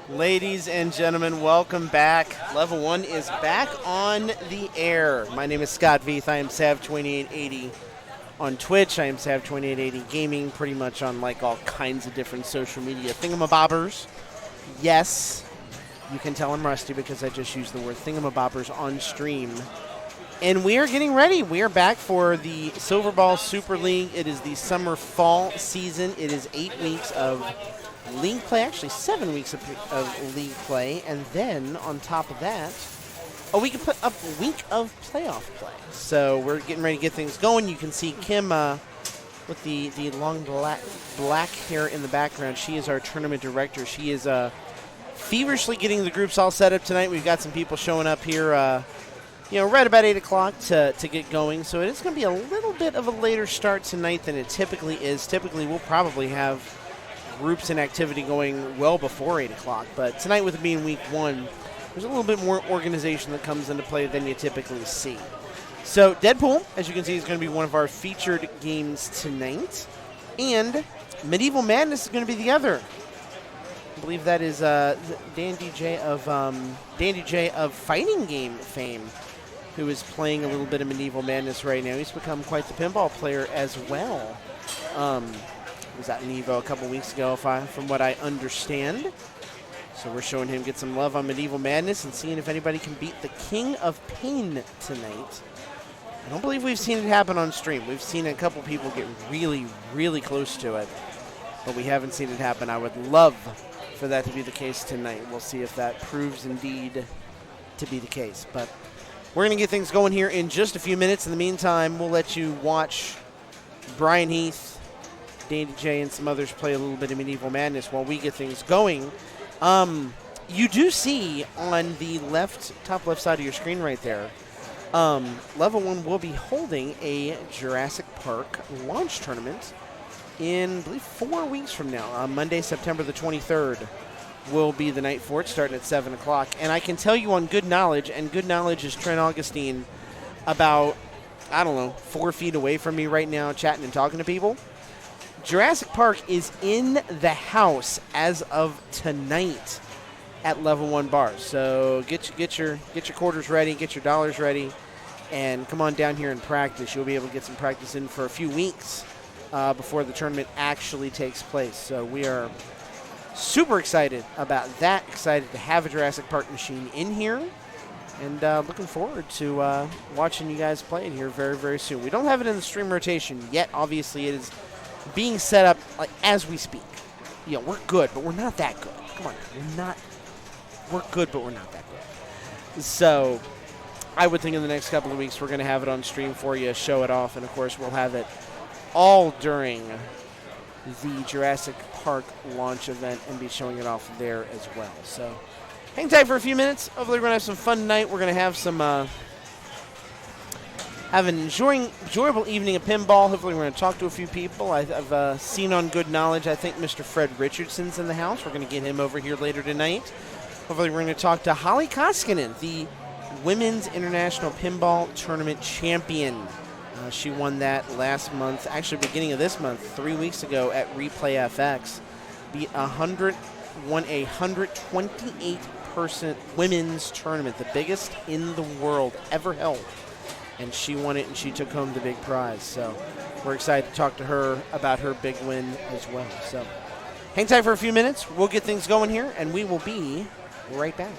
Ladies and gentlemen, welcome back. Level 1 is back on the air. My name is Scott Veith. I am Sav2880 on Twitch. I am Sav2880 Gaming, pretty much on like all kinds of different social media thingamabobbers. Yes, you can tell I'm rusty because I just used the word thingamabobbers on stream. And we are getting ready. We are back for the Silverball Super League. It is the summer-fall season. It is 8 weeks of league play, actually 7 weeks of league play, and then on top of that, a week of playoff play. So we're getting ready to get things going. You can see Kim with the long black hair in the background. She is our tournament director. She is feverishly getting the groups all set up tonight. We've got some people showing up here, right about 8 o'clock to get going. So it is going to be a little bit of a later start tonight than it typically is. Typically, we'll probably have groups and activity going well before 8 o'clock. But tonight, with it being week 1, there's a little bit more organization that comes into play than you typically see. So Deadpool, as you can see, is going to be one of our featured games tonight. And Medieval Madness is going to be the other. I believe that is Dandy J of fighting game fame, who is playing a little bit of Medieval Madness right now. He's become quite the pinball player as well. Was at Nevo a couple weeks ago, from what I understand. So we're showing him get some love on Medieval Madness and seeing if anybody can beat the King of Pain tonight. I don't believe we've seen it happen on stream. We've seen a couple people get really, really close to it, but we haven't seen it happen. I would love for that to be the case tonight. We'll see if that proves indeed to be the case. But we're going to get things going here in just a few minutes. In the meantime, we'll let you watch Brian Heath, Dandy J, and some others play a little bit of Medieval Madness while we get things going. You do see on the top left side of your screen right there, Level 1 will be holding a Jurassic Park launch tournament in, I believe, 4 weeks from now. Monday, September the 23rd will be the night for it, starting at 7 o'clock. And I can tell you on good knowledge, and good knowledge is Trent Augustine, about, 4 feet away from me right now, chatting and talking to people. Jurassic Park is in the house as of tonight at Level 1 bars. So get your quarters ready, get your dollars ready, and come on down here and practice. You'll be able to get some practice in for a few weeks before the tournament actually takes place. So we are super excited about that, excited to have a Jurassic Park machine in here, and looking forward to watching you guys play it here very, very soon. We don't have it in the stream rotation yet. Obviously, it is being set up like as we speak. We're good, but we're not that good. Come on, we're good, but we're not that good. So I would think in the next couple of weeks we're going to have it on stream for you, show it off, and of course we'll have it all during the Jurassic Park launch event and be showing it off there as well. So hang tight for a few minutes. Hopefully we're going to have some fun tonight. We're going to have some have an enjoyable evening of pinball. Hopefully we're going to talk to a few people. I've seen on good knowledge, I think Mr. Fred Richardson's in the house. We're going to get him over here later tonight. Hopefully we're going to talk to Holly Koskinen, the Women's International Pinball Tournament champion. She won that last month, actually beginning of this month, 3 weeks ago at ReplayFX. Won a 128-person women's tournament, the biggest in the world ever held. And she won it, and she took home the big prize. So we're excited to talk to her about her big win as well. So hang tight for a few minutes. We'll get things going here, and we will be right back.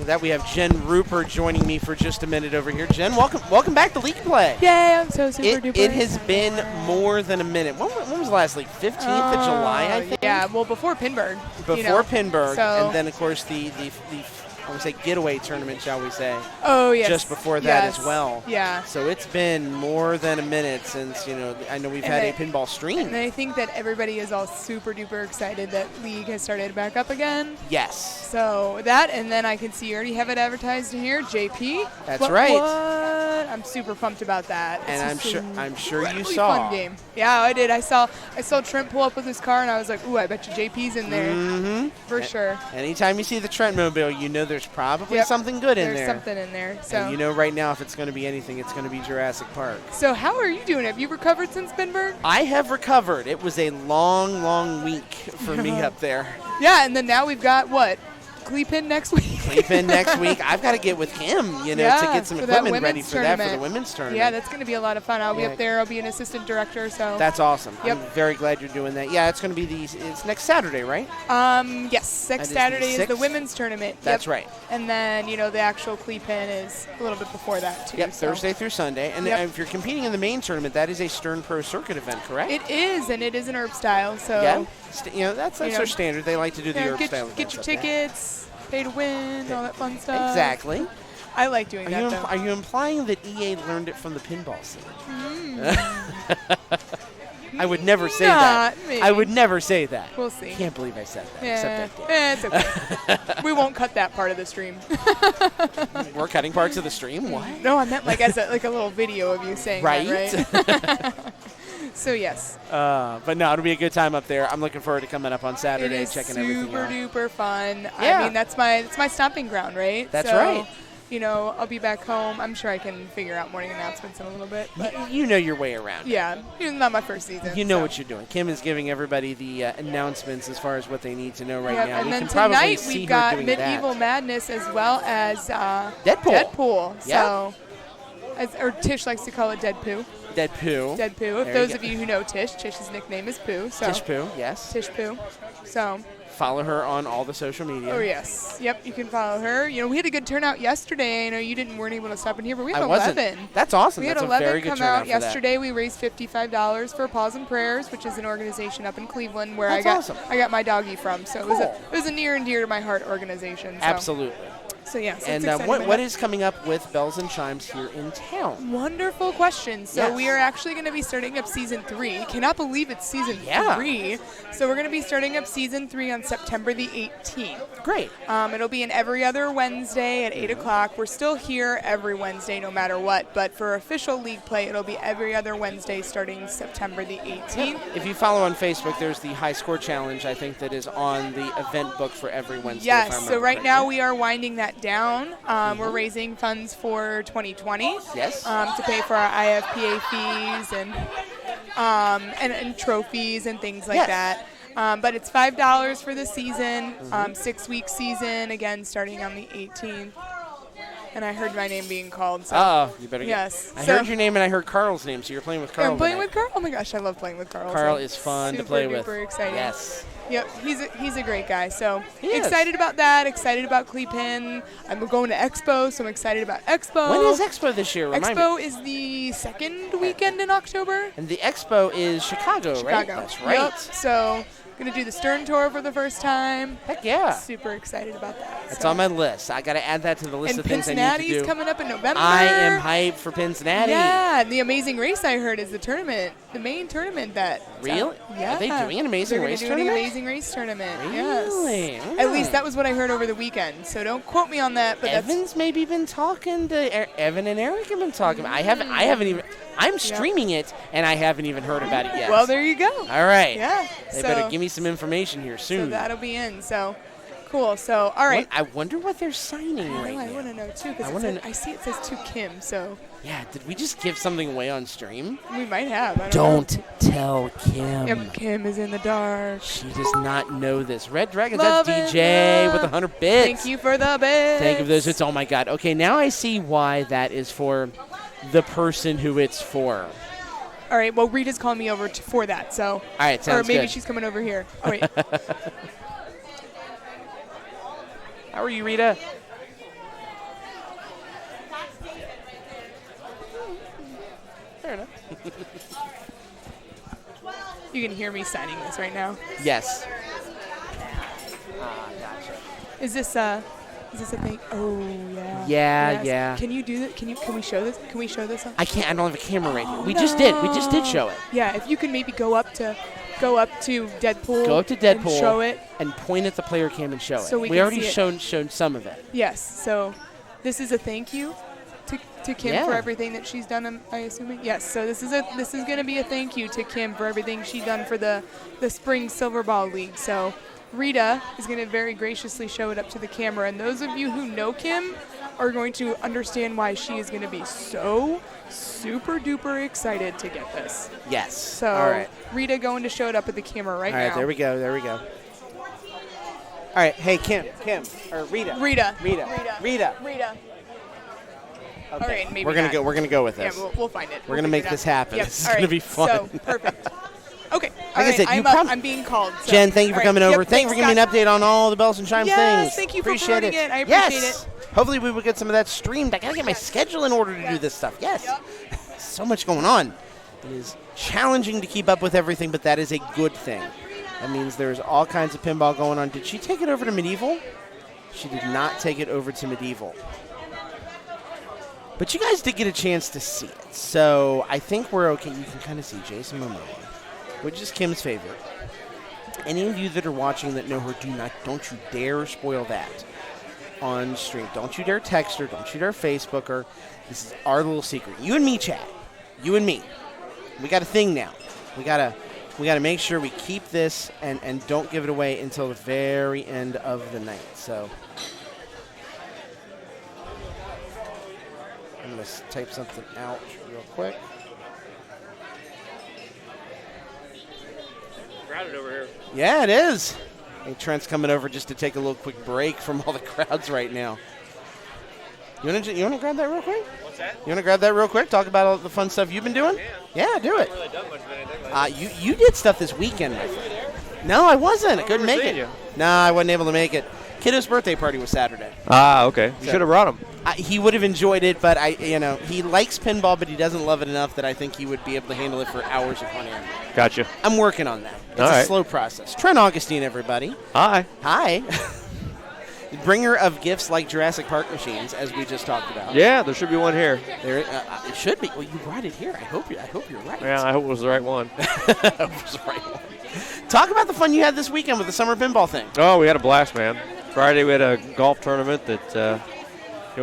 that, we have Jen Rupert joining me for just a minute over here. Jen, welcome back to League Play. Yay, I'm so super duper. It has been more than a minute. When was the last league? 15th of July, I think? Yeah, well, before Pinburg. Before Pinburg, so. and then, of course, the I would say getaway tournament, shall we say. Oh, yes. Just before that as well. Yeah. So it's been more than a minute since, I know we've had a pinball stream. And I think that everybody is all super duper excited that League has started back up again. Yes. So that, and then I can see you already have it advertised in here, JP. That's right. What? I'm super pumped about that. And I'm sure you saw. Fun game. Yeah, I did. I saw Trent pull up with his car, and I was like, ooh, I bet you JP's in there. Mm-hmm. For sure. Anytime you see the Trent mobile, you know there's probably something good in there. There's something in there. So and right now, if it's going to be anything, it's going to be Jurassic Park. So how are you doing? Have you recovered since Pinburg? I have recovered. It was a long, long week for me up there. Yeah, and then now we've got what? Cleepin next week. Cleepin next week. I've got to get with Kim, to get some equipment ready for that for the women's tournament. Yeah, that's going to be a lot of fun. I'll be up there. I'll be an assistant director. So that's awesome. Yep. I'm very glad you're doing that. Yeah, it's going to be it's next Saturday, right? Yes, next Saturday is the women's tournament. That's right. And then the actual Cleepin is a little bit before that too. Yep, Thursday through Sunday. And if you're competing in the main tournament, that is a Stern Pro Circuit event, correct? It is, and it is an Erb style. So yeah, that's their standard. They like to do the Erb style. Get your tickets. Pay to win, all that fun stuff. Exactly. I like doing that, though. Are you implying that EA learned it from the pinball scene? I would never say that. Maybe. I would never say that. We'll see. Can't believe I said that. Yeah. Except I did. It's okay. We won't cut that part of the stream. We're cutting parts of the stream? What? No, I meant like as a little video of you saying that, right? So, yes. But no, it'll be a good time up there. I'm looking forward to coming up on Saturday, checking everything out. Super duper fun. Yeah. I mean, that's my stomping ground, right? That's right. I'll be back home. I'm sure I can figure out morning announcements in a little bit. But you know your way around. Yeah. It's not my first season. You know what you're doing. Kim is giving everybody the announcements as far as what they need to know now. And then tonight we've got Medieval Madness as well as Deadpool. Yeah. So, or Tish likes to call it Deadpoo. Deadpoo. If those of you who know Tish, Tish's nickname is Pooh. So Tish Pooh, yes. Tish Pooh. So follow her on all the social media. Oh, yes. Yep, you can follow her. We had a good turnout yesterday. I know you weren't able to stop in here, but we had 11. That's awesome. We had That's 11 a very good come turnout out yesterday. We raised $55 for Paws and Prayers, which is an organization up in Cleveland where I got my doggy from. So it was a near and dear to my heart organization. So. Absolutely. So, yes. And what is coming up with Bells and Chimes here in town? Wonderful question. So we are actually going to be starting up Season 3. Cannot believe it's Season 3. So we're going to be starting up Season 3 on September the 18th. Great. It'll be an every other Wednesday at 8 o'clock. We're still here every Wednesday no matter what. But for official League play, it'll be every other Wednesday starting September the 18th. If you follow on Facebook, there's the High Score Challenge, I think, that is on the event book for every Wednesday. Yes. So right now we are winding that down. We're raising funds for 2020. Yes. To pay for our IFPA fees and trophies and things like that. But it's $5 for the season, 6-week season, again, starting on the 18th. And I heard my name being called. So. You better get. Yes. I heard your name and I heard Carl's name, so you're playing with Carl. I'm playing with Carl. Oh my gosh, I love playing with Carl. Carl is fun to play with. Super exciting. Yes. Yep, he's a great guy. So excited about that. Excited about Cleepin. I'm going to Expo, so I'm excited about Expo. When is Expo this year? Expo is the second weekend in October. And the Expo is Chicago, right? That's right. Yep. So going to do the Stern Tour for the first time. Heck yeah. Super excited about that. It's on my list. I got to add that to the list of things I need to do. And Cincinnati's coming up in November. I am hyped for Cincinnati. Yeah, and the Amazing Race I heard is the tournament, the main tournament that. Really? Yeah. Are they doing an Amazing Race tournament? They're doing an Amazing Race tournament. Really? Yes. At least that was what I heard over the weekend. So don't quote me on that. But Evan's maybe been talking to Evan and Eric have been talking. I haven't even. I'm streaming it, and I haven't even heard about it yet. Well, there you go. All right. Yeah. They better give me some information here soon. So that'll be in. So cool. So, all right. I wonder what they're signing right now. I want to know, too, because I see it says to Kim, so. Yeah, did we just give something away on stream? We might have. I don't tell Kim. Yep, Kim is in the dark. She does not know this. Red Dragons, that's DJ with 100 bits. Thank you for the bits. Thank you for those bits. Oh, my God. Okay, now I see why that is for the person who it's for. All right, well, Rita's calling me over for that, so. All right, sounds good. Or maybe she's coming over here. Oh, wait. How are you, Rita? You can hear me signing this right now. Yes. Gotcha. Is this a thing? Oh yeah. Yeah, Yes. yeah. Can you do that? Can we show this? Can we show this? I can't. I don't have a camera right here. We just did. We just did show it. Yeah. If you can maybe go up to Deadpool. Go up to Deadpool. And show it. And point at the player cam and show it. So we we can already see it. shown some of it. Yes. So this is a thank you to Kim Yeah. for everything that she's done. I assuming. Yes. So this is going to be a thank you to Kim for everything she done for the Spring Silverball League. So Rita is going to very graciously show it up to the camera, and those of you who know Kim are going to understand why she is going to be so super duper excited to get this. Yes. So all right. Rita going to show it up at the camera right now. All right. There we go. There we go. All right. Hey, Kim, or Rita. Rita. Okay. All right, maybe we're gonna not. go. We're gonna go with this. Yeah, we'll find it. We're gonna make this happen. Yep. This is All gonna right. be fun. So perfect. Okay. Like I said, I'm being called. So. Jen, thank you for All coming right. over. Yep, Thank you for giving me an update on all the bells and chimes yes, things. Thank you for appreciate promoting it. I appreciate yes. it. Hopefully we will get some of that streamed. I gotta get my schedule in order to do this stuff. Yes. Yep. So much going on. It is challenging to keep up with everything, but that is a good thing. That means there's all kinds of pinball going on. Did she take it over to Medieval? She did not take it over to Medieval. But you guys did get a chance to see it. So I think we're okay. You can kind of see Jason Momoa, which is Kim's favorite. Any of you that are watching that know her, don't you dare spoil that on stream. Don't you dare text her. Don't you dare Facebook her. This is our little secret. You and me, chat. You and me. We got a thing now. We gotta make sure we keep this and don't give it away until the very end of the night. So I'm gonna type something out real quick. Crowded over here. Yeah, it is. I think Trent's coming over just to take a little quick break from all the crowds right now. You wanna grab that real quick? What's that? You wanna grab that real quick? Talk about all the fun stuff you've been doing? Yeah, do it. I haven't really done much of anything. You did stuff this weekend, my friend. No, I wasn't. I couldn't make it. No, I wasn't able to make it. Kiddo's birthday party was Saturday. Ah, okay. You should have brought him. He would have enjoyed it, but he likes pinball, but he doesn't love it enough that I think he would be able to handle it for hours upon end. Gotcha. I'm working on that. It's All a right. slow process. Trent Augustine, everybody. Hi. Hi. Bringer of gifts like Jurassic Park machines, as we just talked about. Yeah, there should be one here. There, it should be. Well, you brought it here. I hope you're right. Yeah, I hope it was the right one. I hope it was the right one. Talk about the fun you had this weekend with the summer pinball thing. Oh, we had a blast, man. Friday we had a golf tournament that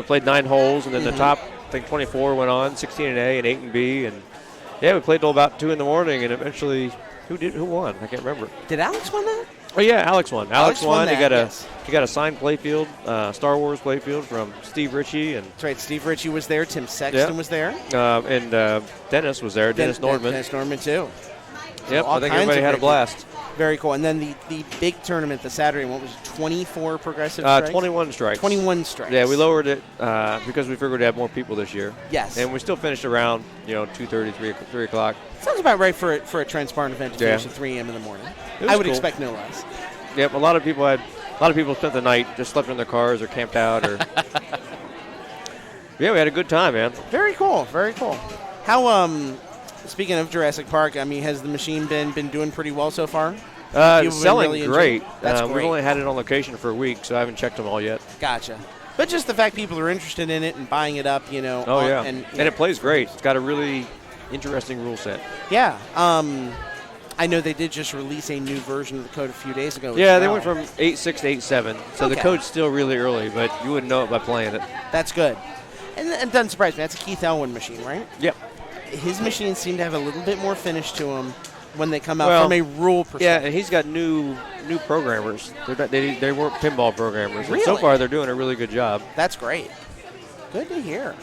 played 9 holes, and then the top, I think 24 went on, 16 in A and 8 in B, and yeah, we played till about 2 in the morning, and eventually, who won? I can't remember. Did Alex win that? Oh yeah, Alex won. Alex won. That, He got a signed playfield, Star Wars playfield from Steve Ritchie, and that's right. Steve Ritchie was there. Tim Sexton was there, and Dennis was there. Dennis Nordman. Dennis Nordman too. Yep, So I think everybody had a blast. Very cool. And then the big tournament, the Saturday, what was it, 24 progressive strikes? 21 strikes. 21 strikes. Yeah, we lowered it because we figured to have more people this year. Yes. And we still finished around 2:30, 3 o'clock. Sounds about right for a Transparent event to finish at 3 a.m. in the morning. I would expect no less. Yep, a lot of people spent the night, just slept in their cars or camped out or. Yeah, we had a good time, man. Very cool. Very cool. How speaking of Jurassic Park, I mean, has the machine been doing pretty well so far? Selling really great. That's great. We've only had it on location for a week, so I haven't checked them all yet. Gotcha. But just the fact people are interested in it and buying it up, Oh, yeah. And it plays great. It's got a really interesting rule set. Yeah. I know they did just release a new version of the code a few days ago. Yeah, they went from 8.6 to 8.7, so the Okay. code's still really early, but you wouldn't know it by playing it. That's good. And it doesn't surprise me. That's a Keith Elwin machine, right? Yep. His machines seem to have a little bit more finish to them when they come out Well, from a rule perspective. Yeah, and he's got new programmers. They weren't pinball programmers. Really? And so far, they're doing a really good job. That's great. Good to hear.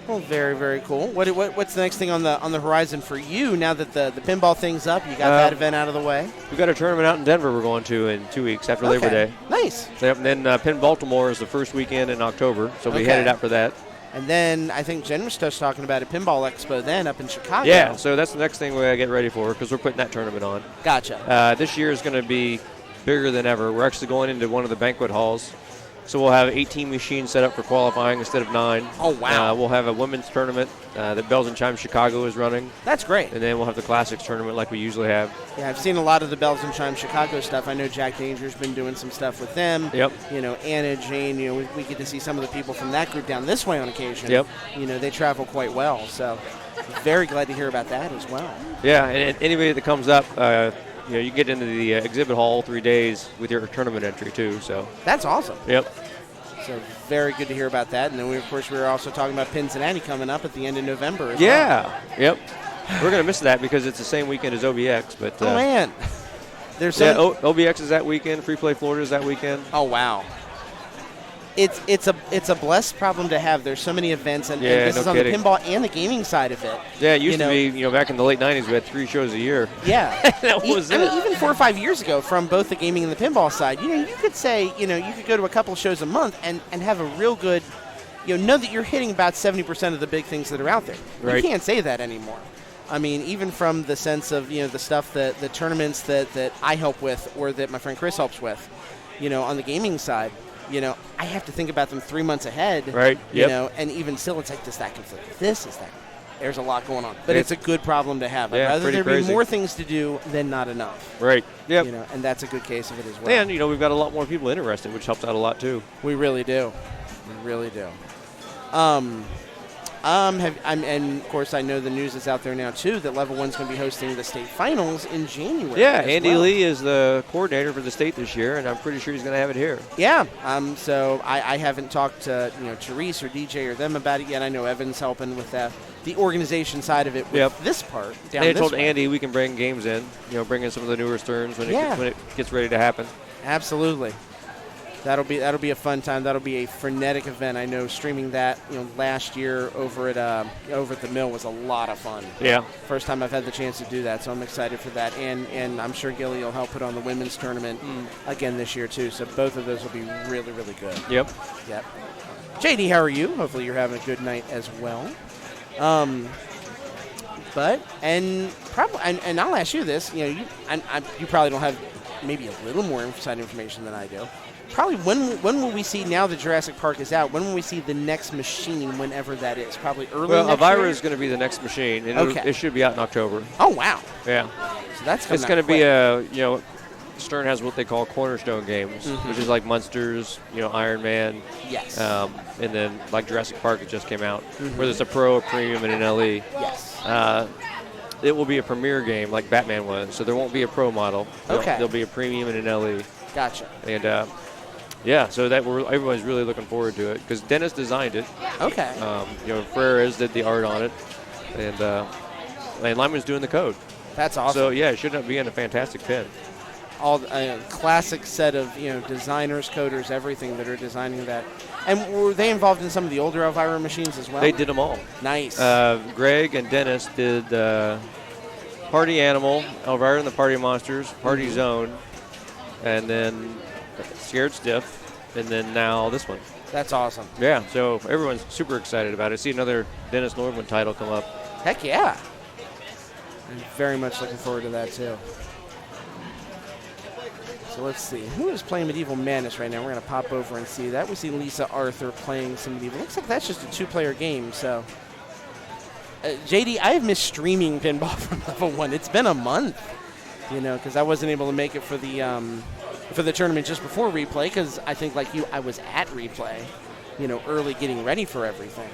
Well, very, very cool. What's the next thing on the horizon for you now that the pinball thing's up? You got that event out of the way. We've got a tournament out in Denver we're going to in 2 weeks after Labor Day. Nice. And then Penn Baltimore is the first weekend in October, so we headed out for that. And then I think Jen was just talking about a Pinball Expo then up in Chicago. Yeah, so that's the next thing we got to get ready for because we're putting that tournament on. Gotcha. This year is going to be bigger than ever. We're actually going into one of the banquet halls. So we'll have 18 machines set up for qualifying instead of 9. Oh, wow. We'll have a women's tournament that Bells and Chimes Chicago is running. That's great. And then we'll have the Classics tournament like we usually have. Yeah, I've seen a lot of the Bells and Chimes Chicago stuff. I know Jack Danger's been doing some stuff with them. Yep. You know, Anna, Jane, you know, we get to see some of the people from that group down this way on occasion. Yep. You know, they travel quite well. So very glad to hear about that as well. Yeah, and anybody that comes up, you know, you get into the exhibit hall 3 days with your tournament entry too. So that's awesome. Yep. So very good to hear about that. And then, of course, we were also talking about Cincinnati coming up at the end of November as well. Yep. We're going to miss that because it's the same weekend as OBX. But oh, man. There's OBX is that weekend. Free Play Florida is that weekend. Oh, wow. It's a blessed problem to have. There's so many events, and this is on the pinball and the gaming side of it. Yeah, it used to be, you know, back in the late 90s, we had 3 shows a year. Yeah. That was it. I mean, even 4 or 5 years ago, from both the gaming and the pinball side, you know, you could say, you know, you could go to a couple shows a month and have a real good, you know that you're hitting about 70% of the big things that are out there. Right. You can't say that anymore. I mean, even from the sense of, you know, the stuff that the tournaments that I help with or that my friend Chris helps with, you know, on the gaming side, you know, I have to think about them 3 months ahead. Right. You know, and even still, it's like, does that conflict with this? Is that? There's a lot going on. But it's a good problem to have. Yeah, I'd rather there crazy. be more things to do than not enough. Right. Yep. You know, and that's a good case of it as well. And, you know, we've got a lot more people interested, which helps out a lot, too. We really do. We really do. And of course, I know the news is out there now too that Level 1's going to be hosting the state finals in January. Yeah, Andy Lee is the coordinator for the state this year, and I'm pretty sure he's going to have it here. Yeah. So I haven't talked to Therese or DJ or them about it yet. I know Evan's helping with the organization side of it with this part. They told Andy we can bring games in, bring in some of the newer Sterns when it gets ready to happen. Absolutely. That'll be a fun time. That'll be a frenetic event. I know streaming that last year over at the mill was a lot of fun. Yeah. First time I've had the chance to do that, so I'm excited for that. And I'm sure Gilly will help put on the women's tournament again this year too. So both of those will be really, really good. Yep. JD, how are you? Hopefully you're having a good night as well. And I'll ask you this. You probably don't have maybe a little more inside information than I do. Probably when will we see, now that Jurassic Park is out, when will we see the next machine, whenever that is? Probably early next year? Well, Elvira is going to be the next machine, and it should be out in October. Oh, wow. Yeah. So that's it's going to be Stern has what they call cornerstone games, which is like Munsters, Iron Man. Yes. And then like Jurassic Park, it just came out, where there's a Pro, a Premium, and an LE. Yes. It will be a Premier game like Batman was, so there won't be a Pro model. There'll be a Premium and an LE. Gotcha. And so everyone's really looking forward to it because Dennis designed it. Okay. Ferreras did the art on it, and Lyman's doing the code. That's awesome. So it should be in a fantastic pin. All classic set of designers, coders, everything that are designing that. And were they involved in some of the older Elvira machines as well? They did them all. Nice. Greg and Dennis did Party Animal, Elvira and the Party Monsters, Party Zone, and then Scared Stiff, and then now this one. That's awesome. Yeah, so everyone's super excited about it. See another Dennis Nordman title come up. Heck yeah. I'm very much looking forward to that too. So let's see. Who is playing Medieval Madness right now? We're going to pop over and see that. We see Lisa Arthur playing some Medieval. Looks like that's just a 2-player game. So, JD, I have missed streaming pinball from Level 1. It's been a month, because I wasn't able to make it for the tournament just before Replay, because I think, like you, I was at Replay, early getting ready for everything.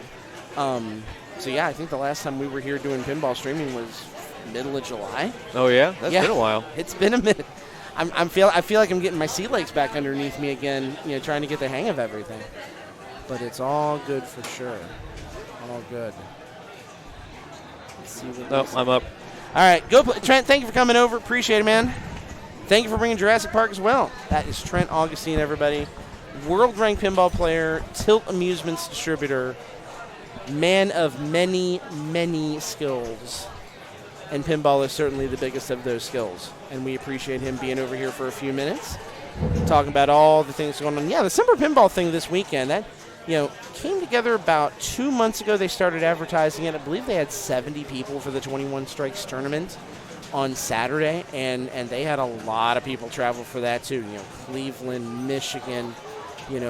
So, yeah, I think the last time we were here doing pinball streaming was middle of July. Oh, yeah? That's been a while. It's been a minute. I feel like I'm getting my sea legs back underneath me again, trying to get the hang of everything. But it's all good for sure. All good. Let's see what I'm up. All right, go Trent, thank you for coming over. Appreciate it, man. Thank you for bringing Jurassic Park as well. That is Trent Augustine, everybody. World-ranked pinball player, Tilt Amusements distributor, man of many, many skills. And pinball is certainly the biggest of those skills. And we appreciate him being over here for a few minutes, talking about all the things going on. Yeah, the Summer Pinball thing this weekend, that came together about 2 months ago. They started advertising it. I believe they had 70 people for the 21 Strikes tournament on Saturday, and they had a lot of people travel for that too. Cleveland, Michigan,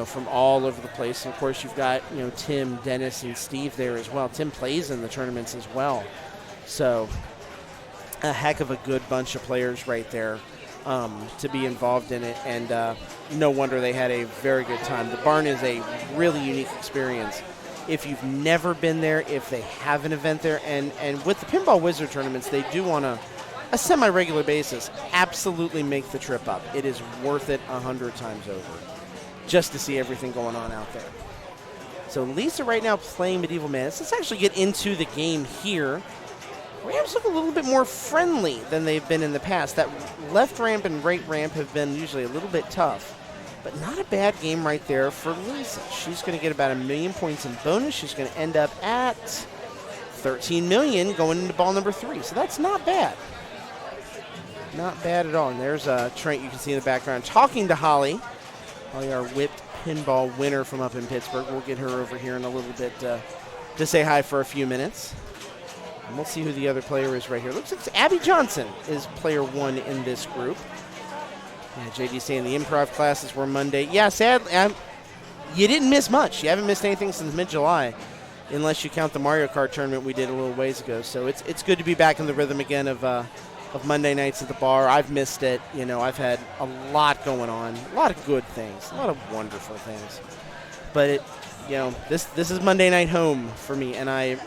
from all over the place. And of course, you've got, Tim, Dennis, and Steve there as well. Tim plays in the tournaments as well. So a heck of a good bunch of players right there to be involved in it. And no wonder they had a very good time. The barn is a really unique experience. If you've never been there, if they have an event there, and with the Pinball Wizard tournaments, they do on a semi-regular basis, absolutely make the trip up. It is worth it 100 times over just to see everything going on out there. So Lisa right now playing Medieval Madness. Let's actually get into the game here. Ramps look a little bit more friendly than they've been in the past. That left ramp and right ramp have been usually a little bit tough. But not a bad game right there for Lisa. She's going to get about 1 million points in bonus. She's going to end up at 13 million going into ball number 3. So that's not bad. Not bad at all. And there's Trent, you can see in the background, talking to Holly. Holly, our whipped pinball winner from up in Pittsburgh. We'll get her over here in a little bit to say hi for a few minutes. And we'll see who the other player is right here. Looks like Abby Johnson is player 1 in this group. Yeah, JD saying the improv classes were Monday. Yeah, sadly, you didn't miss much. You haven't missed anything since mid-July, unless you count the Mario Kart tournament we did a little ways ago. So it's good to be back in the rhythm again of Monday nights at the bar. I've missed it. I've had a lot going on, a lot of good things, a lot of wonderful things. But this is Monday night home for me, and I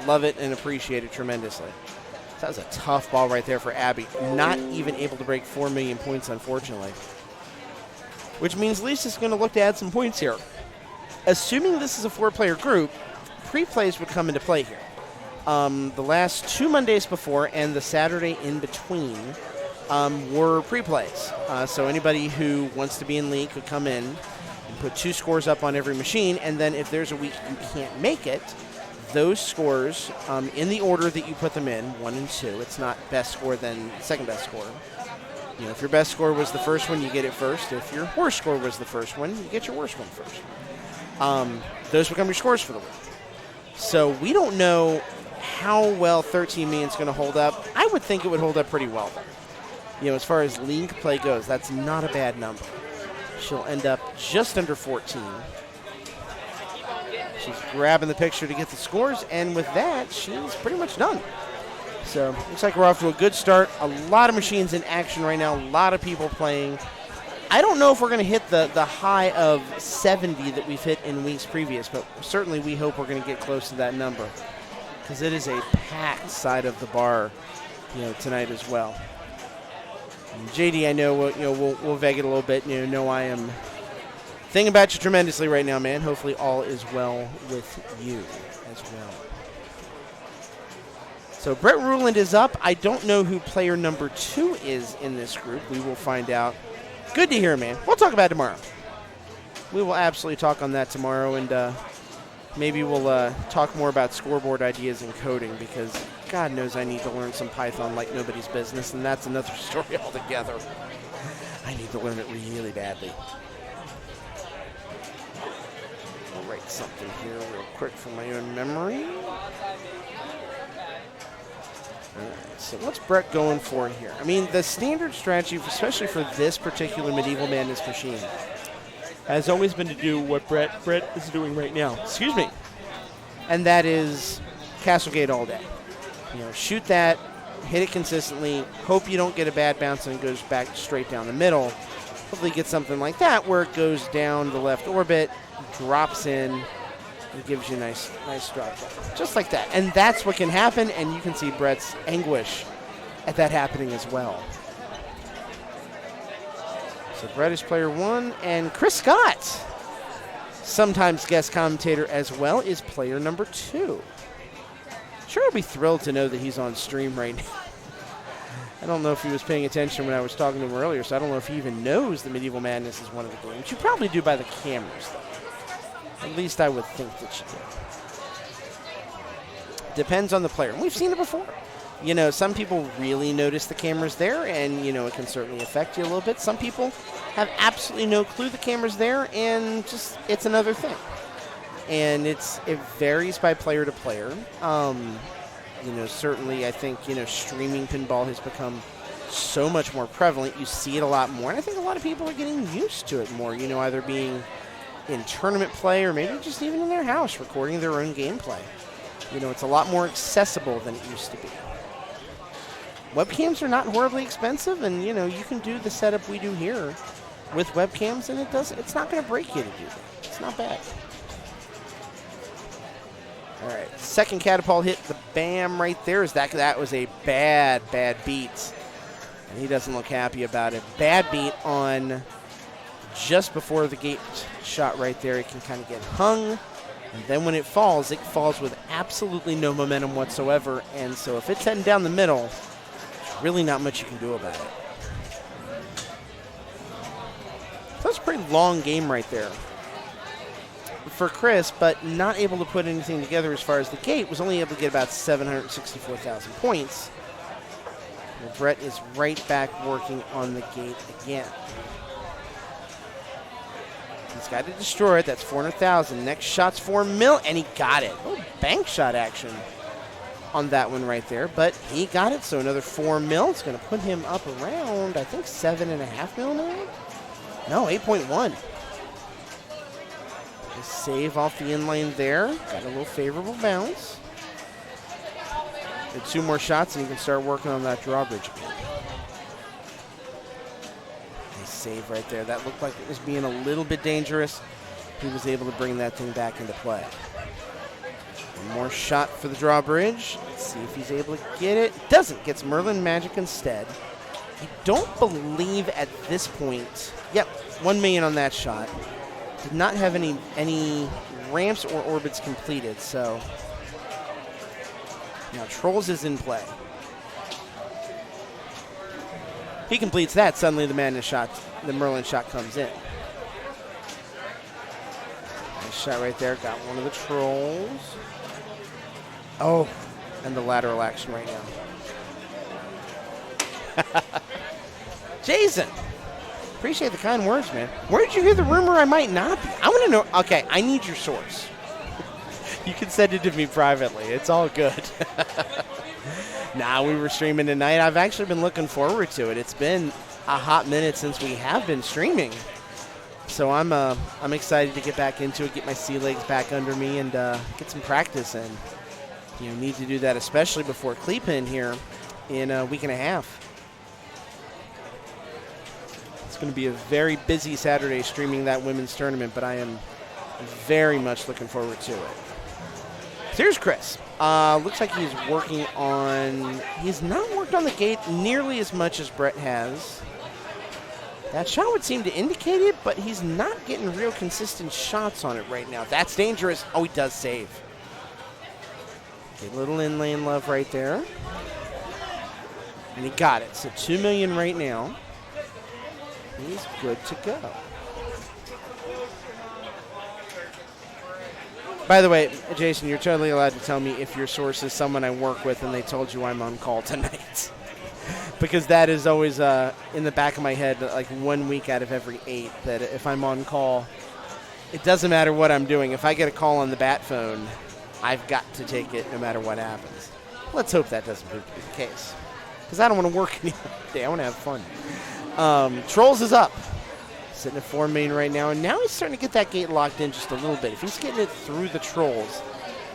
love it and appreciate it tremendously. That was a tough ball right there for Abby. Not even able to break 4 million points, unfortunately. Which means Lisa's going to look to add some points here. Assuming this is a 4-player group, pre-plays would come into play here. The last 2 Mondays before and the Saturday in between were pre-plays. So anybody who wants to be in league could come in and put 2 scores up on every machine, and then if there's a week you can't make it, those scores, in the order that you put them in, 1 and 2, it's not best score then second best score. If your best score was the first one, you get it first. If your worst score was the first one, you get your worst one first. Those become your scores for the week. So we don't know how well 13 million is going to hold up. I would think it would hold up pretty well, though. As far as league play goes, that's not a bad number. She'll end up just under 14. She's grabbing the picture to get the scores, and with that, she's pretty much done. So, looks like we're off to a good start. A lot of machines in action right now, a lot of people playing. I don't know if we're going to hit the high of 70 that we've hit in weeks previous, but certainly we hope we're going to get close to that number, because it is a packed side of the bar, tonight as well. And JD, I know we'll veg it a little bit. I am thinking about you tremendously right now, man. Hopefully all is well with you as well. So Brett Ruland is up. I don't know who player number 2 is in this group. We will find out. Good to hear, man. We'll talk about it tomorrow. We will absolutely talk on that tomorrow, and maybe we'll talk more about scoreboard ideas and coding, because God knows I need to learn some Python like nobody's business, and that's another story altogether. I need to learn it really badly. I'll write something here real quick from my own memory. All right, so what's Brett going for here? I mean, the standard strategy, especially for this particular Medieval Madness machine, has always been to do what Brett is doing right now. Excuse me. And that is Castlegate all day. Shoot that, hit it consistently, hope you don't get a bad bounce and it goes back straight down the middle. Hopefully get something like that where it goes down the left orbit, drops in, and gives you a nice drop. Just like that. And that's what can happen, and you can see Brett's anguish at that happening as well. So Brett is player 1, and Chris Scott, sometimes guest commentator as well, is player number 2. Sure, I'll be thrilled to know that he's on stream right now. I don't know if he was paying attention when I was talking to him earlier, so I don't know if he even knows that Medieval Madness is one of the games. You probably do by the cameras, though. At least I would think that you do. Depends on the player. And we've seen it before. Some people really notice the cameras there, and, it can certainly affect you a little bit. Some people have absolutely no clue the camera's there, and just it's another thing. And it varies by player to player. Certainly I think, streaming pinball has become so much more prevalent. You see it a lot more, and I think a lot of people are getting used to it more, either being in tournament play or maybe just even in their house recording their own gameplay. You know, it's a lot more accessible than it used to be. Webcams are not horribly expensive, and, you know, you can do the setup we do here with webcams, and it's not going to break you to do that. It's not bad. All right, second catapult hit the bam right there. That was a bad beat. And he doesn't look happy about it. Bad beat on just before the gate shot right there. It can kind of get hung. And then when it falls with absolutely no momentum whatsoever. And so if it's heading down the middle, there's really not much you can do about it. So that's a pretty long game right there for Chris, but not able to put anything together as far as the gate. Was only able to get about 764,000 points. Well, Brett is right back working on the gate again. He's got to destroy it. That's 400,000. Next shot's 4 mil, and he got it. Oh, bank shot action on that one right there, but he got it. So another 4 mil. It's going to put him up around, I think, 7.5 mil now. No, 8.1. Save off the inlane there. Got a little favorable bounce. Get 2 more shots and you can start working on that drawbridge again. Nice save right there. That looked like it was being a little bit dangerous. He was able to bring that thing back into play. One more shot for the drawbridge. Let's see if he's able to get it. Doesn't. Gets Merlin Magic instead. I don't believe at this point. Yep, 1 million on that shot. Did not have any ramps or orbits completed, so now Trolls is in play. He completes that, suddenly the Madness shot, the Merlin shot comes in. Nice shot right there, got one of the Trolls. Oh, and the lateral action right now. Jason! Appreciate the kind words, man. Where did you hear the rumor I might not be? I want to know. Okay, I need your source. You can send it to me privately. It's all good. Nah, we were streaming tonight. I've actually been looking forward to it. It's been a hot minute since we have been streaming. So I'm excited to get back into it, get my sea legs back under me, and get some practice in. You know, need to do that, especially before Cleepin here in a week and a half. It's going to be a very busy Saturday streaming that women's tournament, but I am very much looking forward to it. So here's Chris. Looks like he's working on... He's not worked on the gate nearly as much as Brett has. That shot would seem to indicate it, but he's not getting real consistent shots on it right now. That's dangerous. Oh, he does save. Get a little in-lane love right there. And he got it. So 2 million right now. He's good to go. By the way, Jason, you're totally allowed to tell me if your source is someone I work with and they told you I'm on call tonight. Because that is always in the back of my head, like 1 week out of every 8, that if I'm on call, it doesn't matter what I'm doing. If I get a call on the bat phone, I've got to take it no matter what happens. Let's hope that doesn't prove to be the case. Because I don't want to work any day. I want to have fun. Trolls is up. Sitting at 4 million right now, and now he's starting to get that gate locked in just a little bit. If he's getting it through the Trolls,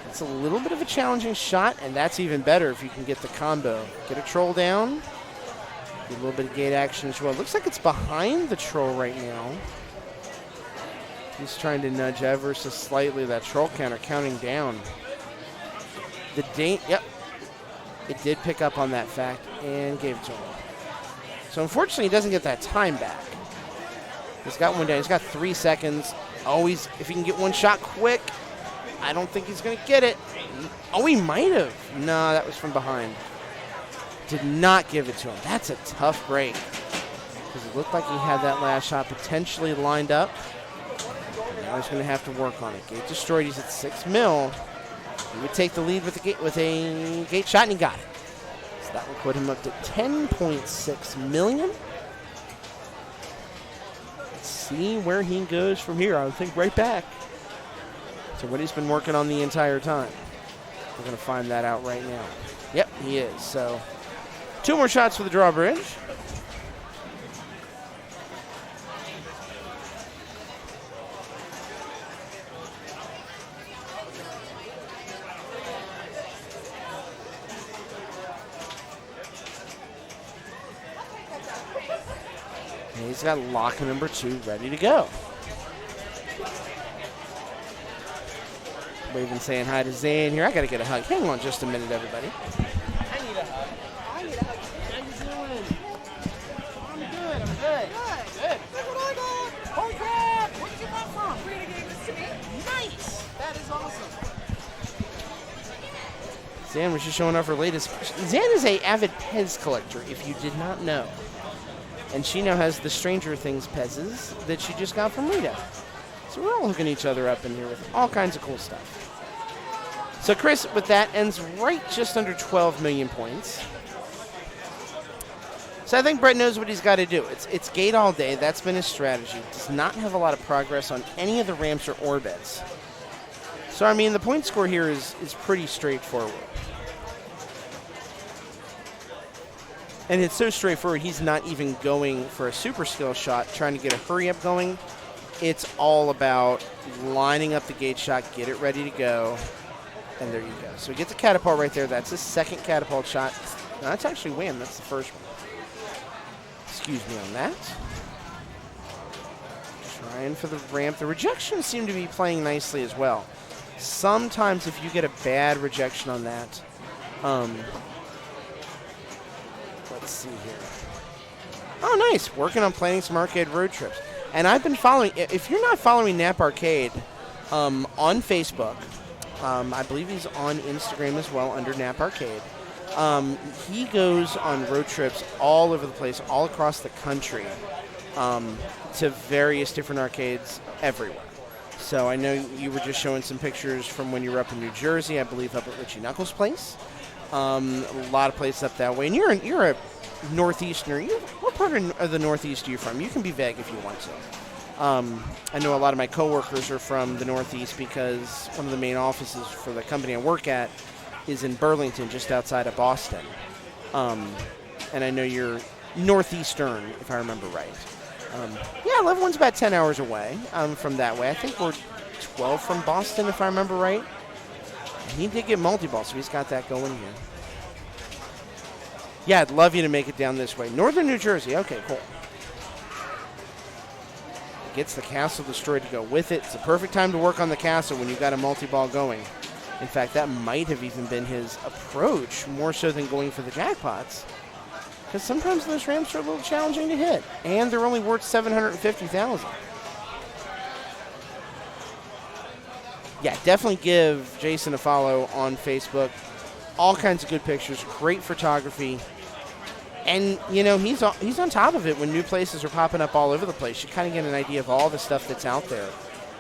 it's a little bit of a challenging shot, and that's even better if you can get the combo. Get a Troll down, get a little bit of gate action as well. Looks like it's behind the Troll right now. He's trying to nudge ever so slightly. That Troll counter counting down. Yep. It did pick up on that fact and gave it to him. So unfortunately, he doesn't get that time back. He's got one down. He's got 3 seconds. Always, if he can get one shot quick, I don't think he's going to get it. Oh, he might have. No, that was from behind. Did not give it to him. That's a tough break. Because it looked like he had that last shot potentially lined up. Now he's going to have to work on it. Gate destroyed. He's at 6 mil. He would take the lead with a gate shot, and he got it. So that will put him up to 10.6 million. Let's see where he goes from here. I would think right back to what he's been working on the entire time. We're going to find that out right now. Yep, he is. So 2 more shots for the drawbridge. And he's got lock number 2 ready to go. Raven saying hi to Zane here. I got to get a hug. Hang on just a minute, everybody. I need a hug. I need a hug. How you doing? I'm good. I'm good. Good. Look what I got. Holy crap. Where did you come from? We're going to give this to me. Nice. That is awesome. Zan was just showing off her latest. Zan is a avid Pez collector, if you did not know. And she now has the Stranger Things Pez's that she just got from Rita. So we're all hooking each other up in here with all kinds of cool stuff. So Chris, with that, ends right just under 12 million points. So I think Brett knows what he's got to do. It's gate all day. That's been his strategy. Does not have a lot of progress on any of the ramps or orbits. So, I mean, the point score here is pretty straightforward. And it's so straightforward, he's not even going for a super skill shot, trying to get a hurry-up going. It's all about lining up the gate shot, get it ready to go, and there you go. So he gets a catapult right there. That's his second catapult shot. No, that's actually wham. That's the first one. Excuse me on that. Trying for the ramp. The rejections seem to be playing nicely as well. Sometimes if you get a bad rejection on that, let's see here. Oh, nice. Working on planning some arcade road trips. And I've been following, if you're not following Nap Arcade on Facebook, I believe he's on Instagram as well under Nap Arcade. He goes on road trips all over the place, all across the country, to various different arcades everywhere. So I know you were just showing some pictures from when you were up in New Jersey, I believe up at Richie Knuckles' place. A lot of places up that way. And you're a Northeasterner. What part of the Northeast are you from? You can be vague if you want to. I know a lot of my coworkers are from the Northeast because one of the main offices for the company I work at is in Burlington, just outside of Boston. And I know you're Northeastern, if I remember right. Yeah, Level 1's about 10 hours away from that way. I think we're 12 from Boston, if I remember right. And he did get multi-ball, so he's got that going here. Yeah, I'd love you to make it down this way. Northern New Jersey. Okay, cool. Gets the castle destroyed to go with it. It's the perfect time to work on the castle when you've got a multi-ball going. In fact, that might have even been his approach, more so than going for the jackpots. Because sometimes those ramps are a little challenging to hit. And they're only worth $750,000. Yeah, definitely give Jason a follow on Facebook. All kinds of good pictures, great photography. And, you know, he's on top of it when new places are popping up all over the place. You kind of get an idea of all the stuff that's out there.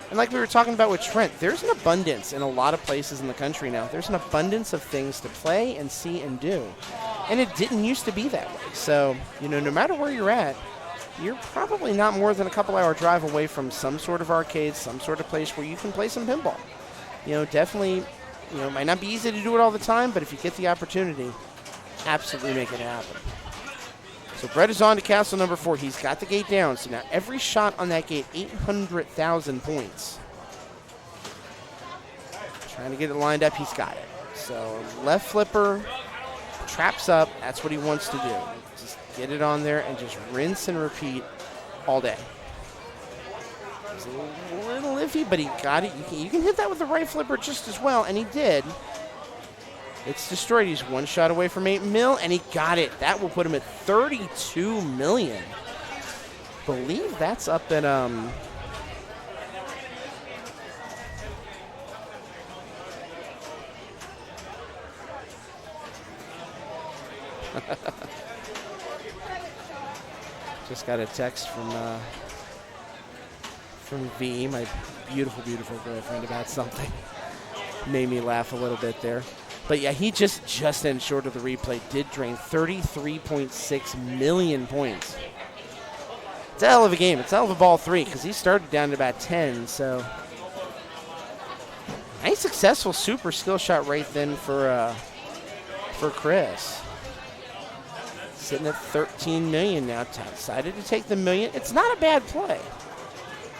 And like we were talking about with Trent, there's an abundance in a lot of places in the country now. There's an abundance of things to play and see and do. And it didn't used to be that way. So, you know, no matter where you're at, you're probably not more than a couple-hour drive away from some sort of arcade, some sort of place where you can play some pinball. You know, definitely, you know, it might not be easy to do it all the time, but if you get the opportunity, absolutely make it happen. So Brett is on to castle number 4. He's got the gate down. So now every shot on that gate, 800,000 points. Trying to get it lined up. He's got it. So left flipper, traps up. That's what he wants to do. Just get it on there and just rinse and repeat all day. It's a little iffy, but he got it. You can hit that with the right flipper just as well, and he did. It's destroyed. He's one shot away from 8 mil, and he got it. That will put him at 32 million. Believe that's up at just got a text from V, my beautiful, beautiful girlfriend, about something. Made me laugh a little bit there. But yeah, he just ended short of the replay. Did drain 33.6 million points. It's a hell of a game. It's a hell of a ball 3 because he started down to about 10. So nice successful super skill shot right then for Chris. Sitting at 13 million now. Decided to take the million. It's not a bad play.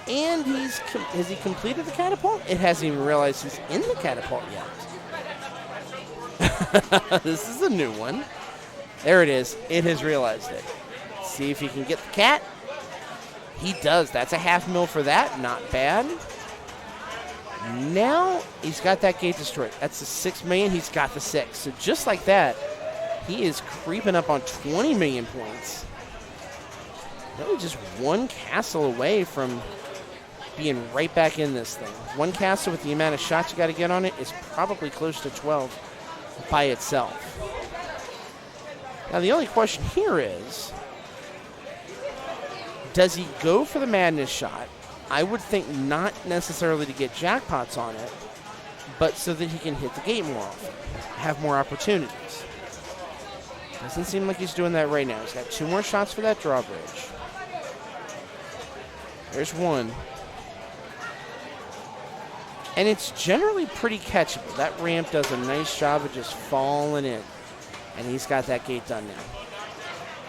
And has he completed the catapult? It hasn't even realized he's in the catapult yet. This is a new one. There it is. It has realized it. See if he can get the cat. He does. That's a $500,000 for that. Not bad. Now he's got that gate destroyed. That's the $6 million. He's got the 6. So just like that, he is creeping up on 20 million points. Really just one castle away from being right back in this thing. One castle with the amount of shots you got to get on it is probably close to 12 by itself. Now the only question here is, does he go for the madness shot? I would think not necessarily to get jackpots on it, but so that he can hit the gate more often, have more opportunities. Doesn't seem like he's doing that right now. He's got 2 more shots for that drawbridge. There's one. And it's generally pretty catchable. That ramp does a nice job of just falling in. And he's got that gate done now.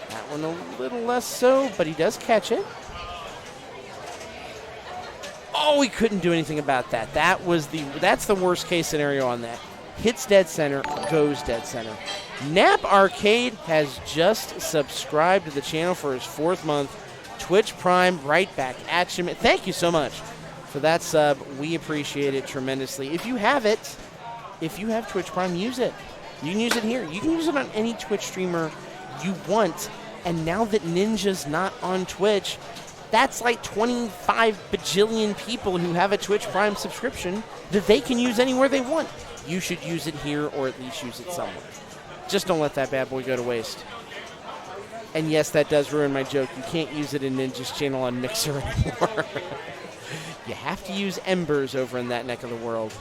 That one a little less so, but he does catch it. Oh, he couldn't do anything about that. That's the worst case scenario on that. Hits dead center, goes dead center. Nap Arcade has just subscribed to the channel for his 4th month. Twitch Prime right back at you. Thank you so much for that sub. We appreciate it tremendously. If you have it, if you have Twitch Prime, use it. You can use it here. You can use it on any Twitch streamer you want. And now that Ninja's not on Twitch, that's like 25 bajillion people who have a Twitch Prime subscription that they can use anywhere they want. You should use it here or at least use it somewhere. Just don't let that bad boy go to waste. And yes, that does ruin my joke. You can't use it in Ninja's channel on Mixer anymore. You have to use Embers over in that neck of the world.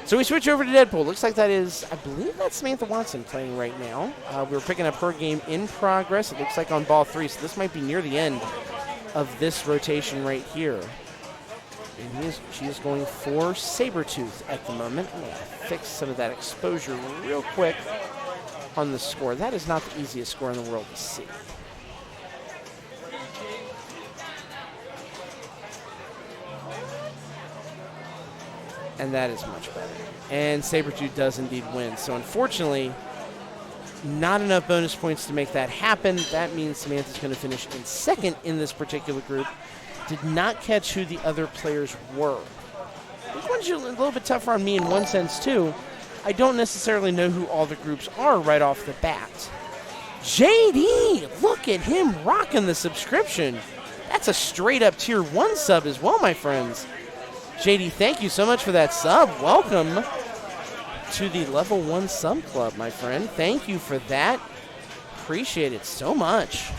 So we switch over to Deadpool. Looks like that is, I believe that's Samantha Watson playing right now. We were picking up her game in progress. It looks like on ball 3, so this might be near the end of this rotation right here. And she is going for Sabretooth at the moment. I'm going to fix some of that exposure real quick on the score. That is not the easiest score in the world to see. And that is much better. And Sabretooth does indeed win. So unfortunately, not enough bonus points to make that happen. That means Samantha's going to finish in 2nd in this particular group. Did not catch who the other players were. This one's a little bit tougher on me in one sense, too. I don't necessarily know who all the groups are right off the bat. JD, look at him rocking the subscription. That's a straight-up Tier 1 sub as well, my friends. JD, thank you so much for that sub. Welcome to the Level 1 Sub Club, my friend. Thank you for that. Appreciate it so much.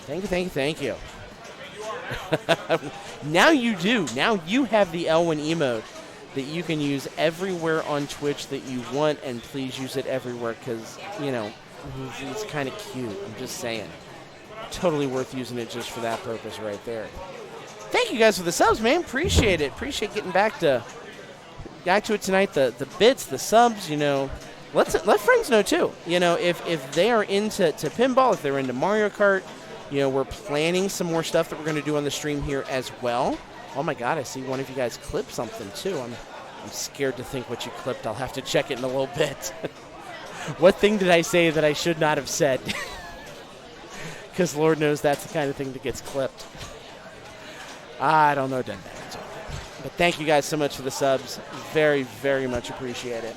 Thank you, thank you, thank you. Now you do. Now you have the Elwin emote that you can use everywhere on Twitch that you want, and please use it everywhere because, you know, he's kind of cute. I'm just saying. Totally worth using it just for that purpose right there. Thank you guys for the subs, man. Appreciate it. Appreciate getting back to it tonight. The bits, the subs, you know. Let friends know, too. You know, if they are into pinball, if they're into Mario Kart, you know, we're planning some more stuff that we're going to do on the stream here as well. Oh, my God, I see one of you guys clip something, too. I'm scared to think what you clipped. I'll have to check it in a little bit. What thing did I say that I should not have said? Because Lord knows that's the kind of thing that gets clipped. I don't know, doesn't matter. But thank you guys so much for the subs. Very, very much appreciate it.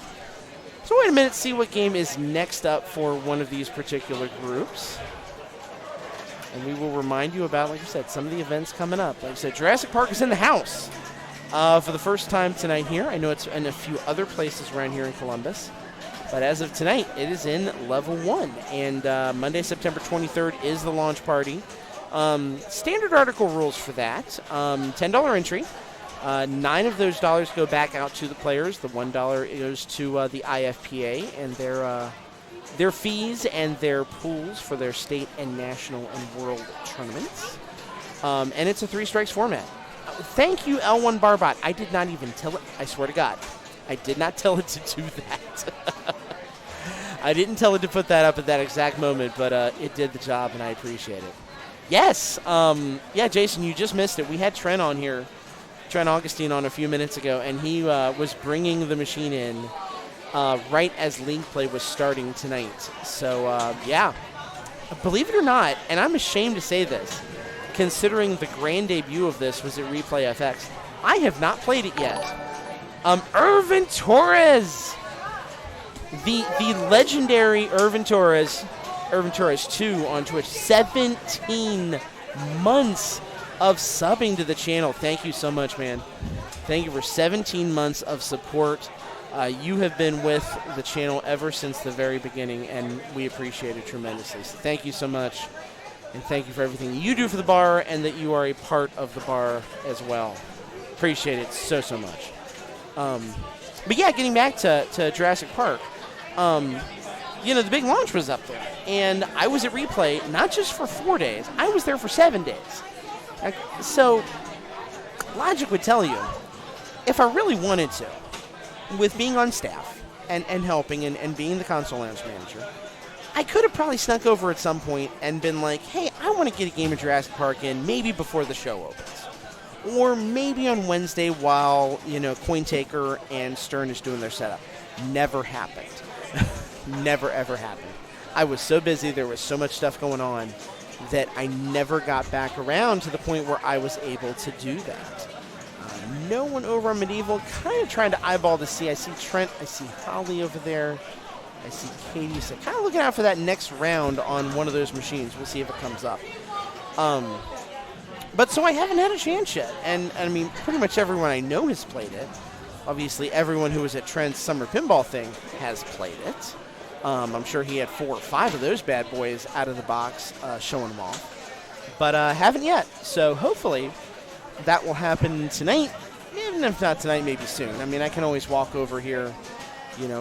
So wait a minute, see what game is next up for one of these particular groups. And we will remind you about, like I said, some of the events coming up. Like I said, Jurassic Park is in the house for the first time tonight here. I know it's in a few other places around here in Columbus. But as of tonight, it is in Level 1. And Monday, September 23rd is the launch party. Standard article rules for that. $10 entry. 9 of those dollars go back out to the players. The $1 goes to the IFPA and their fees and their pools for their state and national and world tournaments. And it's a 3 strikes format. Thank you, L1 Barbot. I did not even tell it. I swear to God, I did not tell it to do that. I didn't tell it to put that up at that exact moment, but it did the job, and I appreciate it. Yes. Yeah, Jason, you just missed it. We had Trent on here, Trent Augustine, on a few minutes ago, and he was bringing the machine in right as League Play was starting tonight. So, yeah. Believe it or not, and I'm ashamed to say this, considering the grand debut of this was at ReplayFX. I have not played it yet. Irvin Torres, the legendary Irvin Torres 2 on Twitch, 17 months of subbing to the channel. Thank you so much, man. Thank you for 17 months of support. You have been with the channel ever since the very beginning, and we appreciate it tremendously. So thank you so much, and thank you for everything you do for the bar and that you are a part of the bar as well. Appreciate it so, so much. But yeah, getting back to Jurassic Park, the big launch was up there, and I was at Replay not just for 4 days. I was there for 7 days. So logic would tell you, if I really wanted to, with being on staff and helping and being the console lounge manager, I could have probably snuck over at some point and been like, hey, I want to get a game of Jurassic Park in maybe before the show opens. Or maybe on Wednesday while, Cointaker and Stern is doing their setup. Never happened. Never, ever happened. I was so busy, there was so much stuff going on, that I never got back around to the point where I was able to do that. No one over on Medieval, kind of trying to eyeball to see. I see Trent, I see Holly over there, I see Katie, so kind of looking out for that next round on one of those machines. We'll see if it comes up. But so I haven't had a chance yet, and I mean, pretty much everyone I know has played it. Obviously, everyone who was at Trent's summer pinball thing has played it. I'm sure he had 4 or 5 of those bad boys out of the box showing them off. But haven't yet, so hopefully that will happen tonight. Even if not tonight, maybe soon. I mean, I can always walk over here,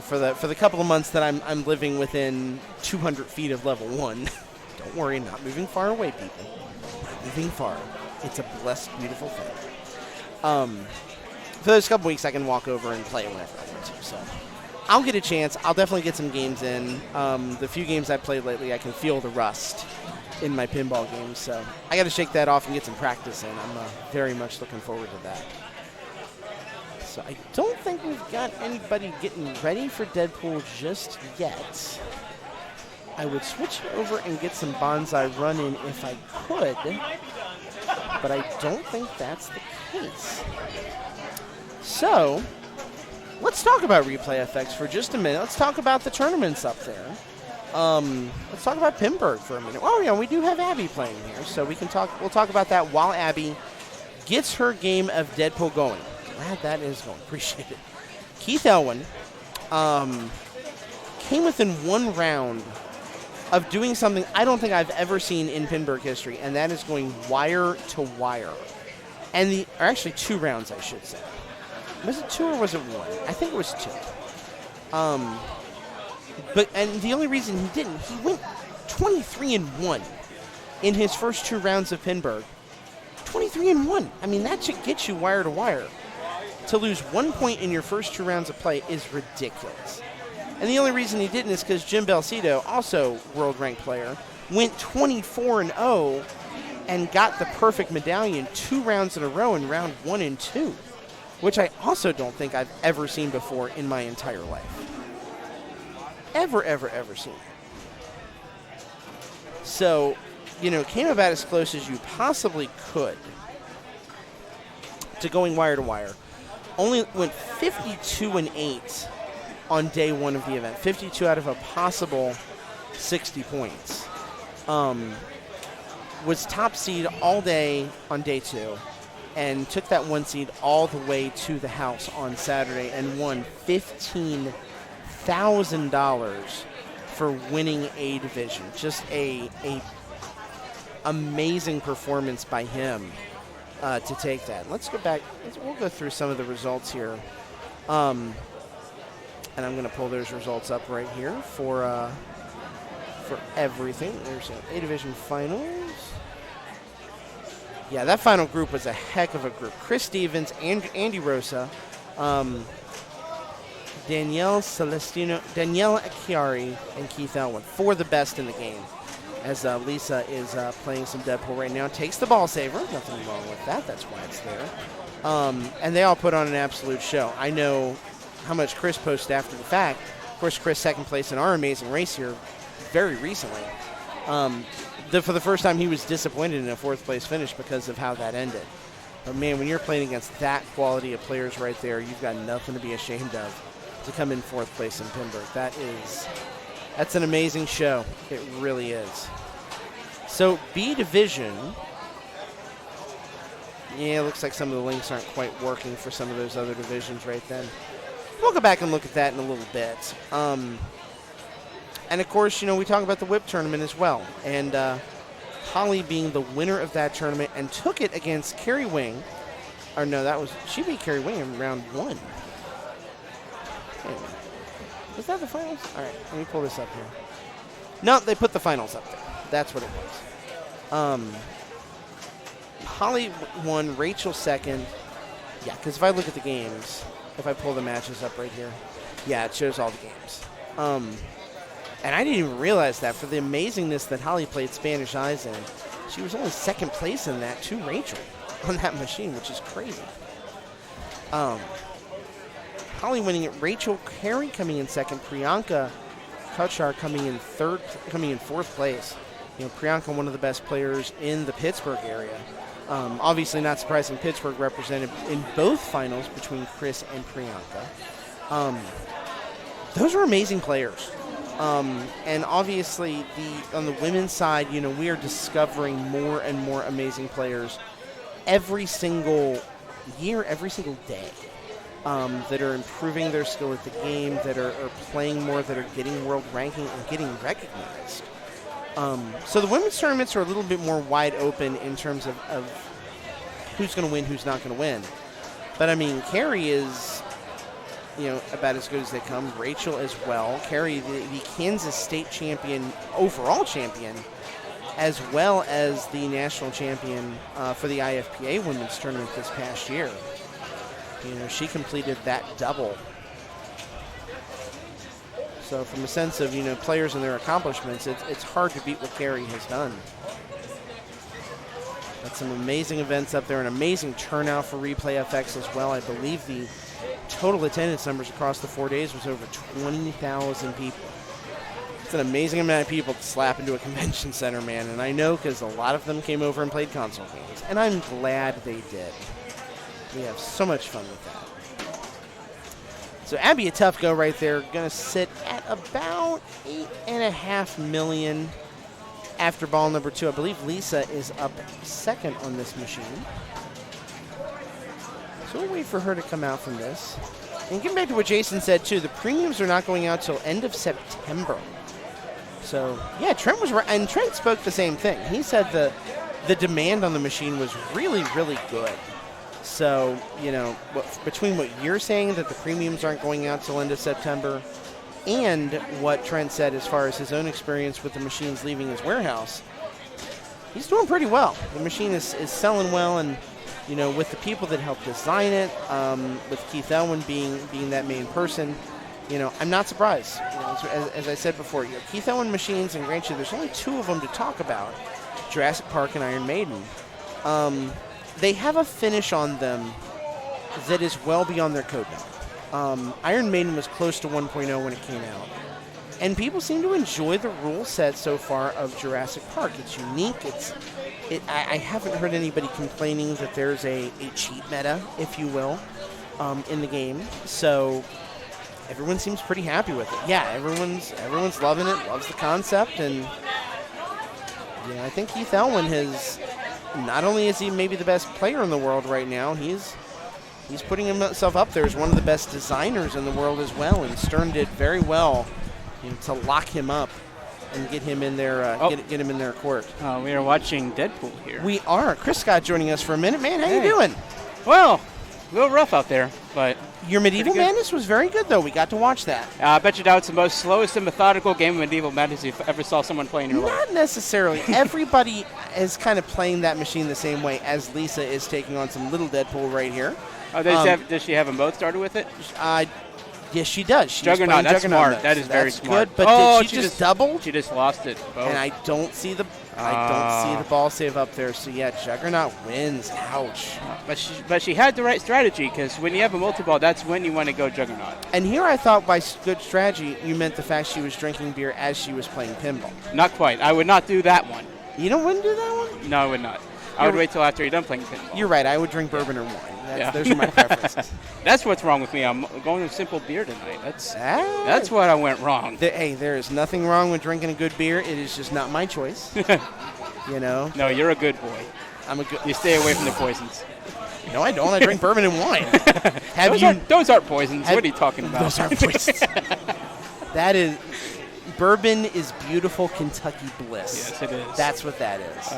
for the couple of months that I'm living within 200 feet of level 1. Don't worry, not moving far away, people. Not moving far. It's a blessed, beautiful thing. For those couple weeks, I can walk over and play whenever I want to. So I'll get a chance. I'll definitely get some games in. The few games I've played lately, I can feel the rust in my pinball games. So I got to shake that off and get some practice in. I'm very much looking forward to that. So I don't think we've got anybody getting ready for Deadpool just yet. I would switch over and get some Bonsai run in if I could, but I don't think that's the case. So let's talk about ReplayFX for just a minute. Let's talk about the tournaments up there. Let's talk about Pinburg for a minute. Oh yeah, we do have Abby playing here, so we'll talk about that while Abby gets her game of Deadpool going. Glad that is going. Appreciate it. Keith Elwin came within 1 round of doing something I don't think I've ever seen in Pinburg history, and that is going wire to wire. Or actually 2 rounds, I should say. Was it 2 or was it 1? I think it was 2. And the only reason he didn't, he went 23-1 in his first 2 rounds of Pinburg. 23-1. I mean, that should get you wire to wire. To lose 1 point in your first 2 rounds of play is ridiculous. And the only reason he didn't is because Jim Belcito, also world-ranked player, went 24-0 and got the perfect medallion 2 rounds in a row in round 1 and 2, which I also don't think I've ever seen before in my entire life. Ever seen. So, came about as close as you possibly could to going wire to wire. Only went 52-8 on day 1 of the event. 52 out of a possible 60 points. Was top seed all day on day 2 and took that 1 seed all the way to the house on Saturday and won $15,000 for winning a division. Just a amazing performance by him to take that. Let's go back. We'll go through some of the results here. And I'm going to pull those results up right here for everything. There's an A-Division Finals. Yeah, that final group was a heck of a group. Chris Stevens, Andy Rosa, Danielle Acchiari, and Keith Elwin. 4 of the best in the game. As Lisa is playing some Deadpool right now. Takes the ball saver. Nothing wrong with that. That's why it's there. And they all put on an absolute show. I know how much Chris posted after the fact. Of course, Chris second place in our amazing race here very recently. for the first time, he was disappointed in a fourth-place finish because of how that ended. But, man, when you're playing against that quality of players right there, you've got nothing to be ashamed of to come in fourth place in Pimburg. That's an amazing show. It really is. So, B Division. Yeah, it looks like some of the links aren't quite working for some of those other divisions right then. We'll go back and look at that in a little bit. And, of course, we talk about the whip tournament as well. And Holly being the winner of that tournament and took it against Carrie Wing. Or, no, she beat Carrie Wing in round 1. Wait a minute. Was that the finals? All right, let me pull this up here. No, they put the finals up there. That's what it was. Holly won, Rachel second. Yeah, because if I look at the games, if I pull the matches up right here, yeah, it shows all the games. And I didn't even realize that for the amazingness that Holly played Spanish Eyes in. She was only second place in that to Rachel on that machine, which is crazy. Holly winning it, Rachel Carey coming in second, Priyanka Kachar coming in fourth place. Priyanka, one of the best players in the Pittsburgh area. Obviously, not surprising, Pittsburgh represented in both finals between Chris and Priyanka. Those were amazing players. And obviously, on the women's side, we are discovering more and more amazing players every single year, every single day, that are improving their skill at the game, that are playing more, that are getting world ranking and getting recognized. So the women's tournaments are a little bit more wide open in terms of who's going to win, who's not going to win. But, I mean, Carrie is, about as good as they come. Rachel as well. Carrie, the Kansas State champion, overall champion, as well as the national champion for the IFPA women's tournament this past year. She completed that double. So from a sense of, players and their accomplishments, it's hard to beat what Carrie has done. Got some amazing events up there, an amazing turnout for ReplayFX as well. I believe the total attendance numbers across the 4 days was over 20,000 people. It's an amazing amount of people to slap into a convention center, man. And I know because a lot of them came over and played console games. And I'm glad they did. We have so much fun with that. So Abby, a tough go right there. Going to sit at about 8.5 million after ball number 2. I believe Lisa is up second on this machine. So we'll wait for her to come out from this. And getting back to what Jason said, too, the premiums are not going out till end of September. So, yeah, Trent was right. And Trent spoke the same thing. He said the demand on the machine was really, really good. So, between what you're saying, that the premiums aren't going out till end of September, and what Trent said as far as his own experience with the machines leaving his warehouse, he's doing pretty well. The machine is selling well, and, with the people that helped design it, with Keith Elwin being that main person, I'm not surprised. As I said before, Keith Elwin machines, and granted, there's only 2 of them to talk about, Jurassic Park and Iron Maiden. They have a finish on them that is well beyond their code now. Iron Maiden was close to 1.0 when it came out. And people seem to enjoy the rule set so far of Jurassic Park. It's unique. I haven't heard anybody complaining that there's a cheat meta, if you will, in the game. So everyone seems pretty happy with it. Yeah, everyone's loving it, loves the concept. And I think Keith Elwin has... Not only is he maybe the best player in the world right now, he's putting himself up there as one of the best designers in the world as well. And Stern did very well to lock him up and get him in their get him in their court. We are watching Deadpool here. We are. Chris Scott joining us for a minute, man. How you doing? Well, a little rough out there, but your Medieval Madness was very good, though. We got to watch that. I bet you doubt it's the most slowest and methodical game of Medieval Madness you ever saw someone play in your life. Not necessarily. Everybody is kind of playing that machine the same way as Lisa is taking on some little Deadpool right here. Oh, does she have them both started with it? Yes, she does. Juggernaut, that's smart. That is very smart. Good, but did she just double? She just lost it. Both. And I don't see the ball save up there. So yeah, Juggernaut wins. Ouch. But she had the right strategy, because when you have a multi-ball, that's when you want to go Juggernaut. And here I thought by good strategy you meant the fact she was drinking beer as she was playing pinball. Not quite. I would not do that one. You wouldn't do that one? No, I would not. I would wait till after you're done playing pinball. You're right. I would drink bourbon or wine. Yeah. Those are my preferences. That's what's wrong with me. I'm going with simple beer tonight. That's what I went wrong. Hey, there is nothing wrong with drinking a good beer. It is just not my choice. No, you're a good boy. I'm a good. You stay away from the poisons. No, I don't. I drink bourbon and wine. Those aren't poisons. What are you talking about? Those aren't poisons. Bourbon is beautiful Kentucky bliss. Yes, it is. That's what that is.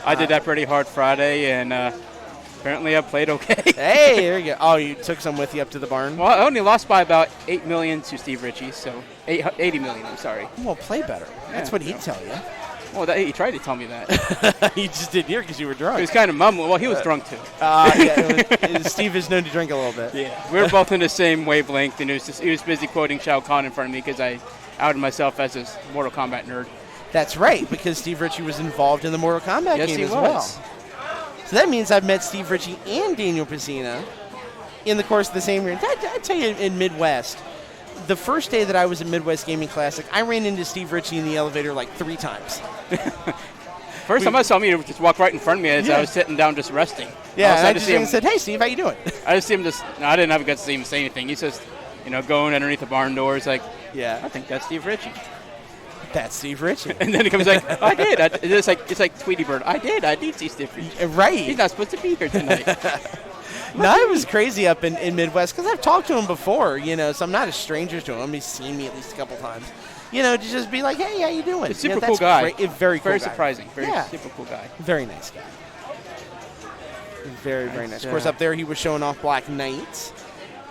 I did that pretty hard Friday, and apparently I played okay. Hey, there you go. Oh, you took some with you up to the barn? Well, I only lost by about $8 million to Steve Ritchie, so $80 million, I'm sorry. Well, play better. That's what he'd tell you. Well, he tried to tell me that. He just didn't hear because you were drunk. He was kind of mumbling. Well, he was drunk, too. Steve is known to drink a little bit. Yeah. We were both in the same wavelength, and he was busy quoting Shao Kahn in front of me because I outed myself as a Mortal Kombat nerd. That's right, because Steve Ritchie was involved in the Mortal Kombat game as well. So that means I've met Steve Ritchie and Daniel Pizzina in the course of the same year. I tell you, in Midwest, the first day that I was at Midwest Gaming Classic, I ran into Steve Ritchie in the elevator like 3 times. First time I saw him, he just walked right in front of me as I was sitting down just resting. Yeah, I just said, "Hey, Steve, how you doing?" I just see him I didn't have a gut to see him say anything. He's just, going underneath the barn doors like, yeah, I think that's Steve Ritchie. That's Steve Ritchie. And then he comes like, I did. It's like Tweety Bird. I did see Steve Ritchie. Right. He's not supposed to be here tonight. No, it was crazy up in Midwest because I've talked to him before, so I'm not a stranger to him. He's seen me at least a couple times. To just be like, hey, how you doing? He's a super cool guy. Very cool Very guy. surprising. Super cool guy. Very nice guy. Very, very nice. Of course, up there he was showing off Black Knight.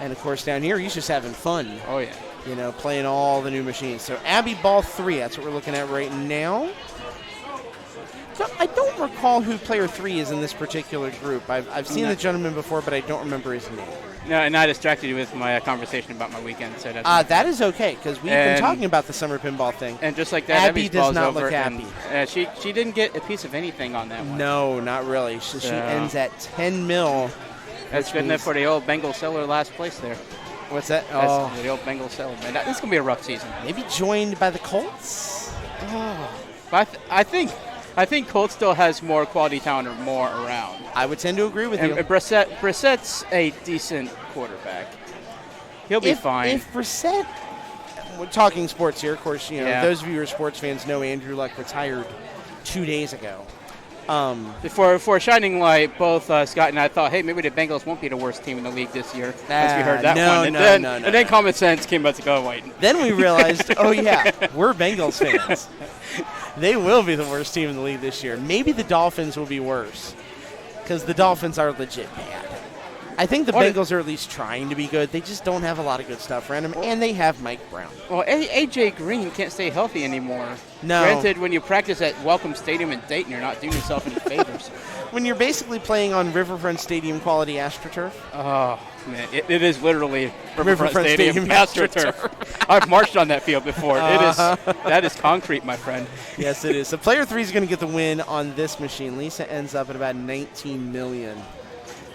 And, of course, down here he's just having fun. Oh, yeah. Playing all the new machines. So, Abbey Ball 3, that's what we're looking at right now. So, I don't recall who player 3 is in this particular group. I've seen the gentleman before, but I don't remember his name. No, and I distracted you with my conversation about my weekend. So that is okay, because we've been talking about the summer pinball thing. And just like that, Abby does not look happy. She didn't get a piece of anything on that one. No, not really. She ends at 10 mil. That's good enough for the old Bengal seller last place there. What's that? That's the old Bengal seller. Man, this is going to be a rough season. Maybe joined by the Colts? But I think Colts still has more quality talent or more around. I would tend to agree with you. Brissett's a decent quarterback. He'll be fine. If Brissett, we're talking sports here, of course, those of you who are sports fans know Andrew Luck retired 2 days ago. For a shining light, both Scott and I thought, hey, maybe the Bengals won't be the worst team in the league this year. As we heard that one. And then common sense came out to go white. Then we realized, oh, yeah, we're Bengals fans. They will be the worst team in the league this year. Maybe the Dolphins will be worse because the Dolphins are legit bad. I think the Bengals are at least trying to be good. They just don't have a lot of good stuff around them, and they have Mike Brown. Well, A.J. Green can't stay healthy anymore. No. Granted, when you practice at Welcome Stadium in Dayton, you're not doing yourself any favors. When you're basically playing on Riverfront Stadium quality AstroTurf. Oh, man, it is literally Riverfront Stadium AstroTurf. I've marched on that field before. That is concrete, my friend. Yes, it is. So player 3 is going to get the win on this machine. Lisa ends up at about 19 million.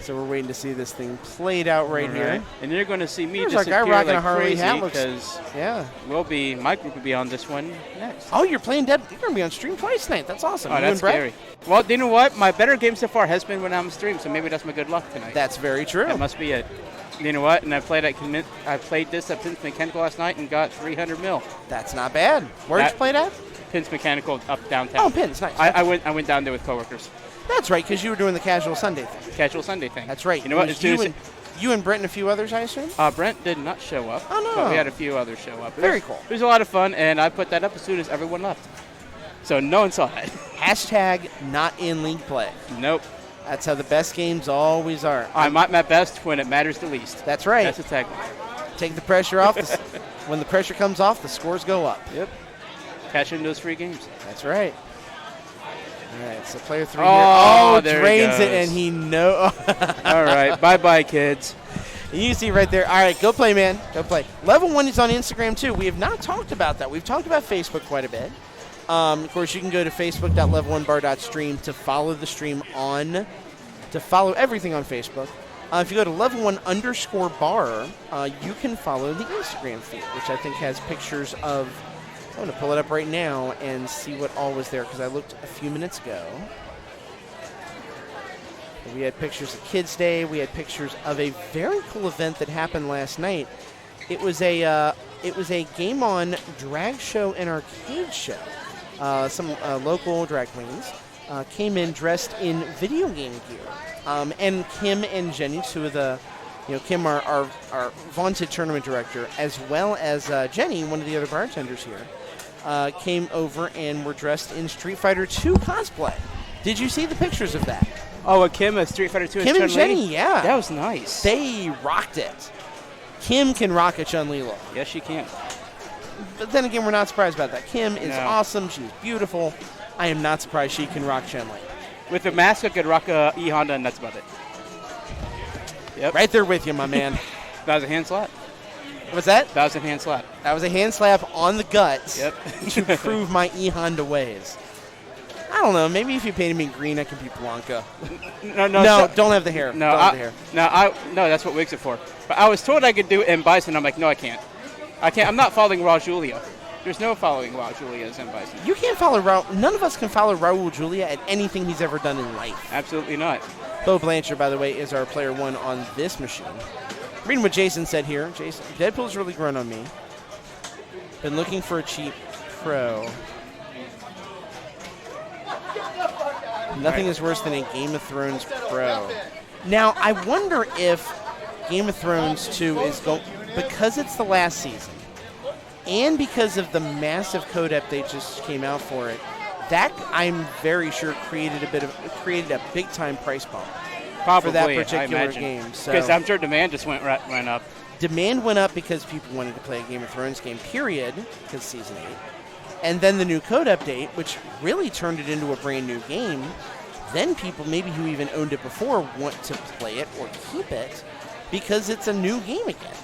So we're waiting to see this thing played out right here. And you're going to see me disappear like rocking a Harley crazy hat because my group will be on this one next. Oh, you're playing You're going to be on stream twice tonight. That's awesome. Oh, that's scary. Well, you know what? My better game so far has been when I'm streaming, so maybe that's my good luck tonight. That's very true. That must be it. You know what? And I played this at Pins Mechanical last night and got 300 mil. That's not bad. Where'd you play it at? Pins Mechanical up downtown. Oh, Pins, nice. I went down there with coworkers. That's right, because you were doing the Casual Sunday thing. That's right. You know what? You and Brent and a few others, I assume? Brent did not show up. Oh, no. But we had a few others show up. Very cool. It was a lot of fun, and I put that up as soon as everyone left. So no one saw that. Hashtag not in league play. Nope. That's how the best games always are. I'm at my best when it matters the least. That's right. That's the tagline. Take the pressure off. When the pressure comes off, the scores go up. Yep. Cash in those free games. That's right. All right, so player 3 here. Drains it, and he knows. All right, bye-bye, kids. You see right there. All right, go play, man. Go play. Level 1 is on Instagram, too. We have not talked about that. We've talked about Facebook quite a bit. Of course, you can go to facebook.level1bar.stream to follow the stream to follow everything on Facebook. If you go to level1_bar, you can follow the Instagram feed, which I think has pictures of I'm going to pull it up right now and see what all was there because I looked a few minutes ago. We had pictures of Kids Day. We had pictures of a very cool event that happened last night. It was a Game On drag show and arcade show. Some local drag queens came in dressed in video game gear. And Kim and Jenny, two of the, Kim, our vaunted tournament director, as well as Jenny, one of the other bartenders here, came over and were dressed in Street Fighter II cosplay. Did you see the pictures of that? Oh, Kim, a Street Fighter 2 and Kim and Chun-Li? Jenny, yeah. That was nice. They rocked it. Kim can rock a Chun-Li look. Yes, she can. But then again, we're not surprised about that. Kim is No. awesome. She's beautiful. I am not surprised she can rock Chun-Li. With the mask, I could rock a E Honda, and that's about it. Yep. Right there with you, my man. That was a hand slap. What's that? That was a hand slap. That was a hand slap on the guts Yep. to prove my E Honda ways. I don't know. Maybe if you painted me green, I could be Blanca. No, don't have the hair. No, don't have the hair. No, that's what wigs are for. But I was told I could do it in Bison. I'm like, no, I can't. I'm not following Raul Julia. There's no following Raul Julia as in Bison. You can't follow Raul. None of us can follow Raul Julia at anything he's ever done in life. Absolutely not. Bo Blanchard, by the way, is our player one on this machine. Reading what Jason said here. Jason, Deadpool's really grown on me. Been looking for a cheap pro. Nothing is worse than a Game of Thrones pro. Now, I wonder if Game of Thrones 2 is going, because it's the last season, and because of the massive code up they just came out for it, that I'm very sure created a big time price bump. Probably, for that particular game. Because I'm sure demand just went up. Demand went up because people wanted to play a Game of Thrones game, period, because Season 8. And then the new code update, which really turned it into a brand new game. Then people, maybe who even owned it before, want to play it or keep it because it's a new game again.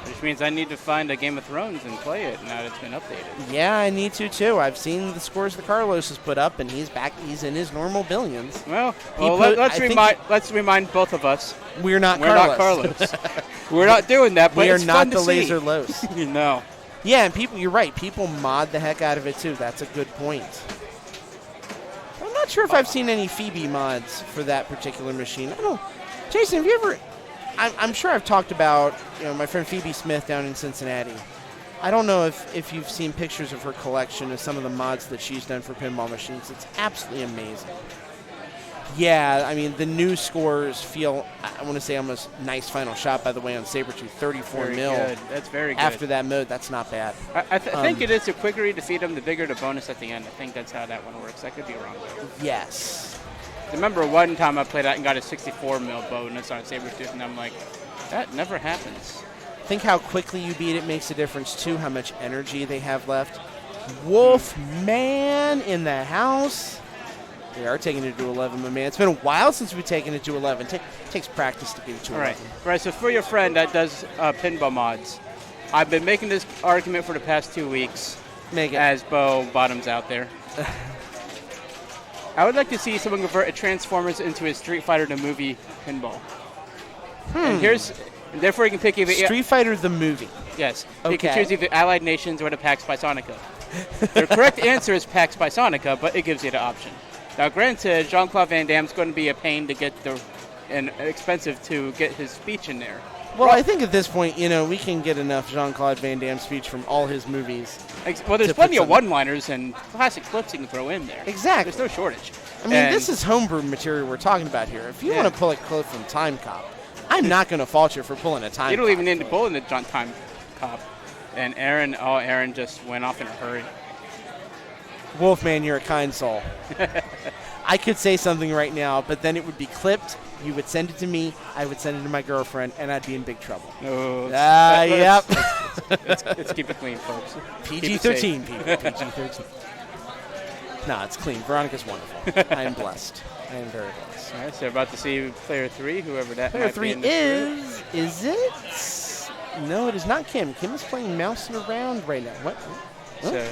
Which means I need to find a Game of Thrones and play it now that it's been updated. Yeah, I need to too. I've seen the scores that Carlos has put up, and he's back. He's in his normal billions. Let's remind both of us. We're not Carlos. We're not doing that, but we it's are fun not to the see. Laser Los. No. Yeah, and people, you're right. People mod the heck out of it too. That's a good point. I'm not sure if I've seen any Phoebe mods for that particular machine. I don't. Jason, have you ever? I'm sure I've talked about my friend Phoebe Smith down in Cincinnati. I don't know if you've seen pictures of her collection of some of the mods that she's done for pinball machines. It's absolutely amazing. Yeah, I mean, the new scores feel, I want to say almost nice final shot, by the way, on Sabretooth, 34 very mil. Good. That's very good. After that mode, that's not bad. I think it is the quicker you defeat them, the bigger the bonus at the end. I think that's how that one works. I could be wrong there. Yes. I remember one time I played out and got a 64 mil bonus on Sabretooth, and I'm like, that never happens. Think how quickly you beat it makes a difference, too, how much energy they have left. Wolfman in the house. We are taking it to 11, my man. It's been a while since we've taken it to 11. Takes practice to get it to 11. All right, so for your friend that does pinball mods, I've been making this argument for the past 2 weeks. Make it. As Bo bottoms out there. I would like to see someone convert a Transformers into a Street Fighter the movie pinball. And therefore you can pick either Street Fighter the movie. Yes. Okay. You can choose either Allied Nations or the PAX Bisonica. The correct answer is PAX Bisonica, but it gives you the option. Now, granted, Jean-Claude Van Damme's going to be a pain to get and expensive to get his speech in there. Well, I think at this point, we can get enough Jean-Claude Van Damme speech from all his movies. Well, there's plenty of one-liners and classic clips you can throw in there. Exactly. There's no shortage. I mean, this is homebrew material we're talking about here. If you want to pull a clip from Time Cop, I'm not going to fault you for pulling a Time Cop. You don't even need to pull in the Time Cop. And Aaron just went off in a hurry. Wolfman, you're a kind soul. I could say something right now, but then it would be clipped. You would send it to me. I would send it to my girlfriend, and I'd be in big trouble. Oh, yep. Let's keep it clean, folks. PG-13, people. PG-13. No, it's clean. Veronica's wonderful. I am blessed. I am very blessed. All right, so about to see player 3, whoever that player might 3 be. is it? No, it is not Kim. Kim is playing mousing around right now. What? So,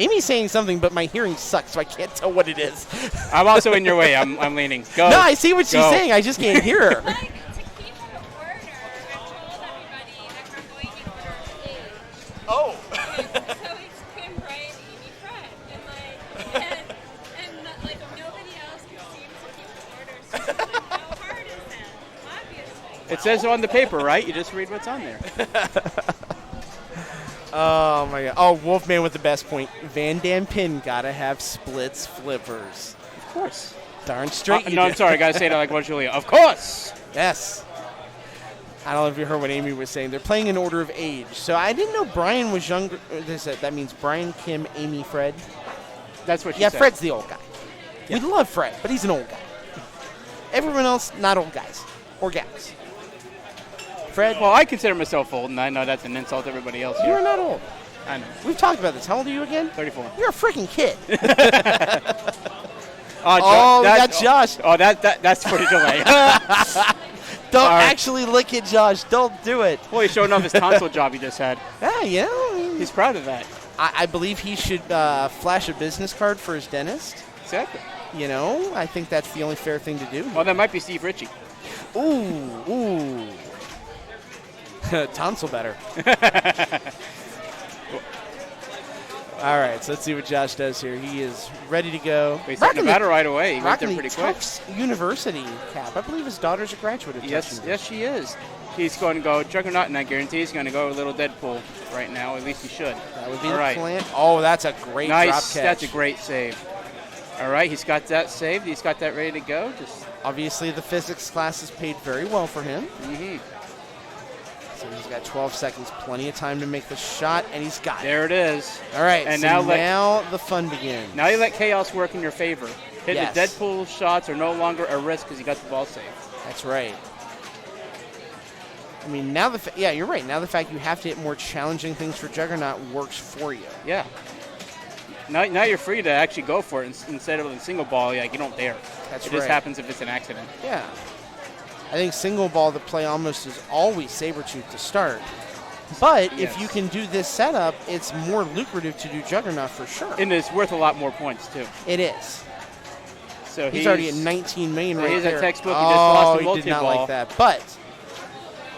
Amy's saying something, but my hearing sucks, so I can't tell what it is. I'm also in your way. I'm leaning. Go. No, I see what she's saying. I just can't hear her. Oh. So it's Kim It says so on the paper, right? You just read what's on there. Oh, my God. Oh, Wolfman with the best point. Van Dam pin gotta have splits flippers. Of course. Darn straight you No, do. I'm sorry. I got to say that like what Julia. Of course. Yes. I don't know if you heard what Amy was saying. They're playing in order of age. So I didn't know Brian was younger. That means Brian, Kim, Amy, Fred. That's what she Yeah, said. Fred's the old guy. We love Fred, but he's an old guy. Everyone else, not old guys or gals. Fred, Well, I consider myself old, and I know that's an insult to everybody else you're here. not old. I know. We've talked about this. How old are you again? 34. You're a freaking kid. Oh, we got Josh. Oh, that's for the delay. Don't Sorry. actually lick it, Josh. Don't do it. Well, he's showing off his tonsil job he just had. Yeah, you know, He's proud of that. I believe he should flash a business card for his dentist. Exactly. You know, I think that's the only fair thing to do. Well, that might be Steve Ritchie. Ooh. Tonsil better. All right, so let's see what Josh does here. He is ready to go. He's taking the battle right away. He went there rocking pretty the quick. Tufts University cap. I believe his daughter's a graduate of Tufts Yes, University. she is. He's going to go Juggernaut, and I guarantee he's going to go a little Deadpool right now. At least he should. That would be All the right. plan. Oh, that's a great drop Nice. catch. That's a great save. All right, he's got that saved. He's got that ready to go. Just Obviously, the physics classes paid very well for him. mhm. So he's got 12 seconds, plenty of time to make the shot, and he's got it. There it is. All right, And so now now the fun begins. Now you let chaos work in your favor. Hitting Yes. the Deadpool shots are no longer a risk because you got the ball saved. That's right. I mean, now yeah, you're right. Now the fact you have to hit more challenging things for Juggernaut works for you. Yeah. Now you're free to actually go for it instead of a single ball. Like you don't dare. That's it right. just happens if it's an accident. Yeah. I think single ball, the play almost is always Sabretooth to start. But Yes. if you can do this setup, it's more lucrative to do Juggernaut for sure. And it's worth a lot more points too. It is. So He's already at 19 million so right he's a there. textbook. He just lost the he did not multi-ball. like that. But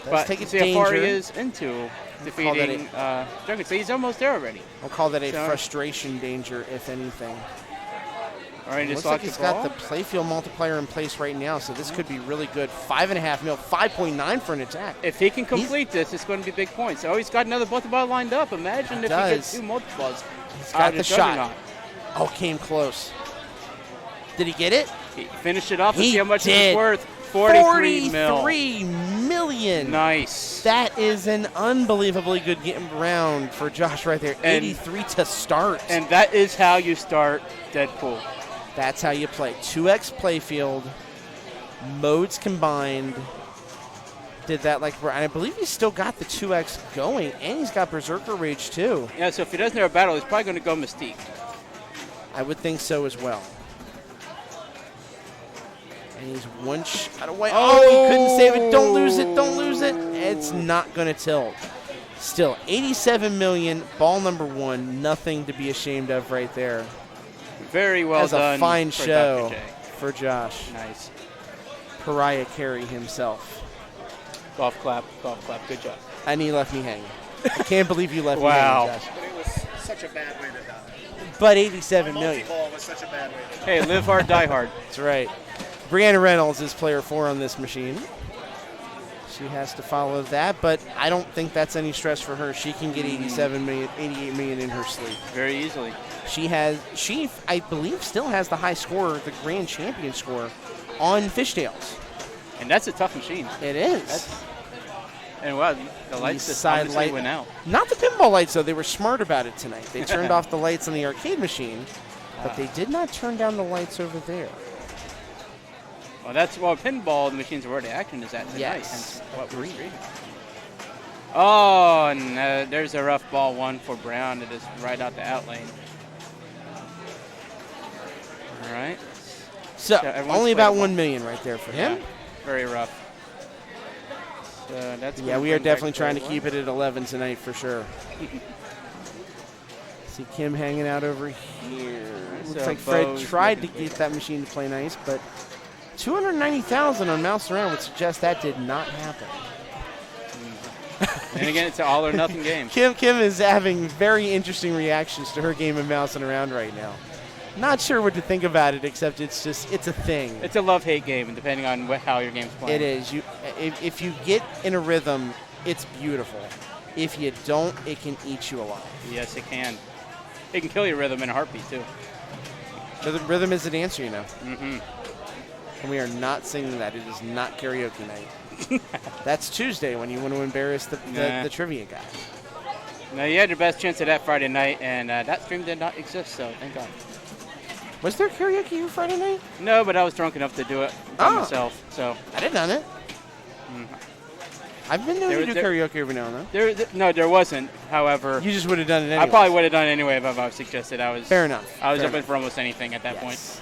But let's take a see how far he danger. is into call that defeating Juggernaut. So he's almost there already. I'll call that a So- frustration danger, if anything. All right, Looks just like locked he's the ball. got the playfield multiplier in place right now, so this could be really good. 5.5 mil, 5.9 for an attack. If he can complete this, it's going to be big points. Oh, he's got another multi-ball lined up. Imagine if he gets does. 2 multi-balls. He's got the shot. Oh, came close. Did he get it? He finished it off. Let's He see how much did. it's worth. 43 mil. 43 million. Nice. That is an unbelievably good game round for Josh right there. And- 83 to start. And that is how you start Deadpool. That's how you play. 2x playfield, modes combined. Did that like, and I believe he's still got the 2x going, and he's got Berserker Rage too. Yeah, so if he doesn't have a battle, he's probably going to go Mystique. I would think so as well. And he's one shot away. Oh, he couldn't save it. Don't lose it. Don't lose it. It's not going to tilt. Still, 87 million, ball number 1. Nothing to be ashamed of right there. Very well That's done. a fine for show Dr. J. for Josh. Nice. Pariah carry himself. Golf clap. Golf clap. Good job. And he left me hanging. I can't believe you left Wow. me hanging, Josh. But it was such a bad way to die. But 87 million. Multi-ball was such a bad way to die. Hey, live hard, die hard. That's right. Brianna Reynolds is player 4 on this machine. She has to follow that, but I don't think that's any stress for her. She can get 87 million, 88 million in her sleep. Very easily. She, I believe, still has the high score, the grand champion score, on Fishtails. And that's a tough machine. It is. And wow, the lights just side obviously light- went out. Not the pinball lights, though. They were smart about it tonight. They turned off the lights on the arcade machine, but they did not turn down the lights over there. Well, pinball, the machines where the action is at tonight. Yes. Hence what we're streaming. Oh, and there's a rough ball 1 for Brown. It is right out the out lane. All right. So, Yeah, everyone's only about playable. 1 million right there for him. Yeah, very rough. So that's Yeah, gonna we are bring back definitely trying to 31. keep it at 11 tonight for sure. See Kim hanging out over here. Looks So like Fred Bo's tried to looking get that machine to play nice, but 290,000 on Mouse Around would suggest that did not happen. And again, it's an all or nothing game. Kim is having very interesting reactions to her game of Mousing Around right now. Not sure what to think about it, except it's a thing. It's a love-hate game, depending on how your game's playing. It is. If you get in a rhythm, it's beautiful. If you don't, it can eat you alive. Yes, it can. It can kill your rhythm in a heartbeat, too. Rhythm is an answer, you know. Mm-hmm. And we are not singing that. It is not karaoke night. That's Tuesday when you want to embarrass the trivia guy. No, you had your best chance at that Friday night, and that stream did not exist, so thank God. Was there karaoke Friday night? No, but I was drunk enough to do it by myself, so. I didn't know it. I've been known to do karaoke every now and then. No, there wasn't. However, you just would have done it anyway. I probably would have done it anyway if I was suggested. Fair enough. I was open for almost anything at that point.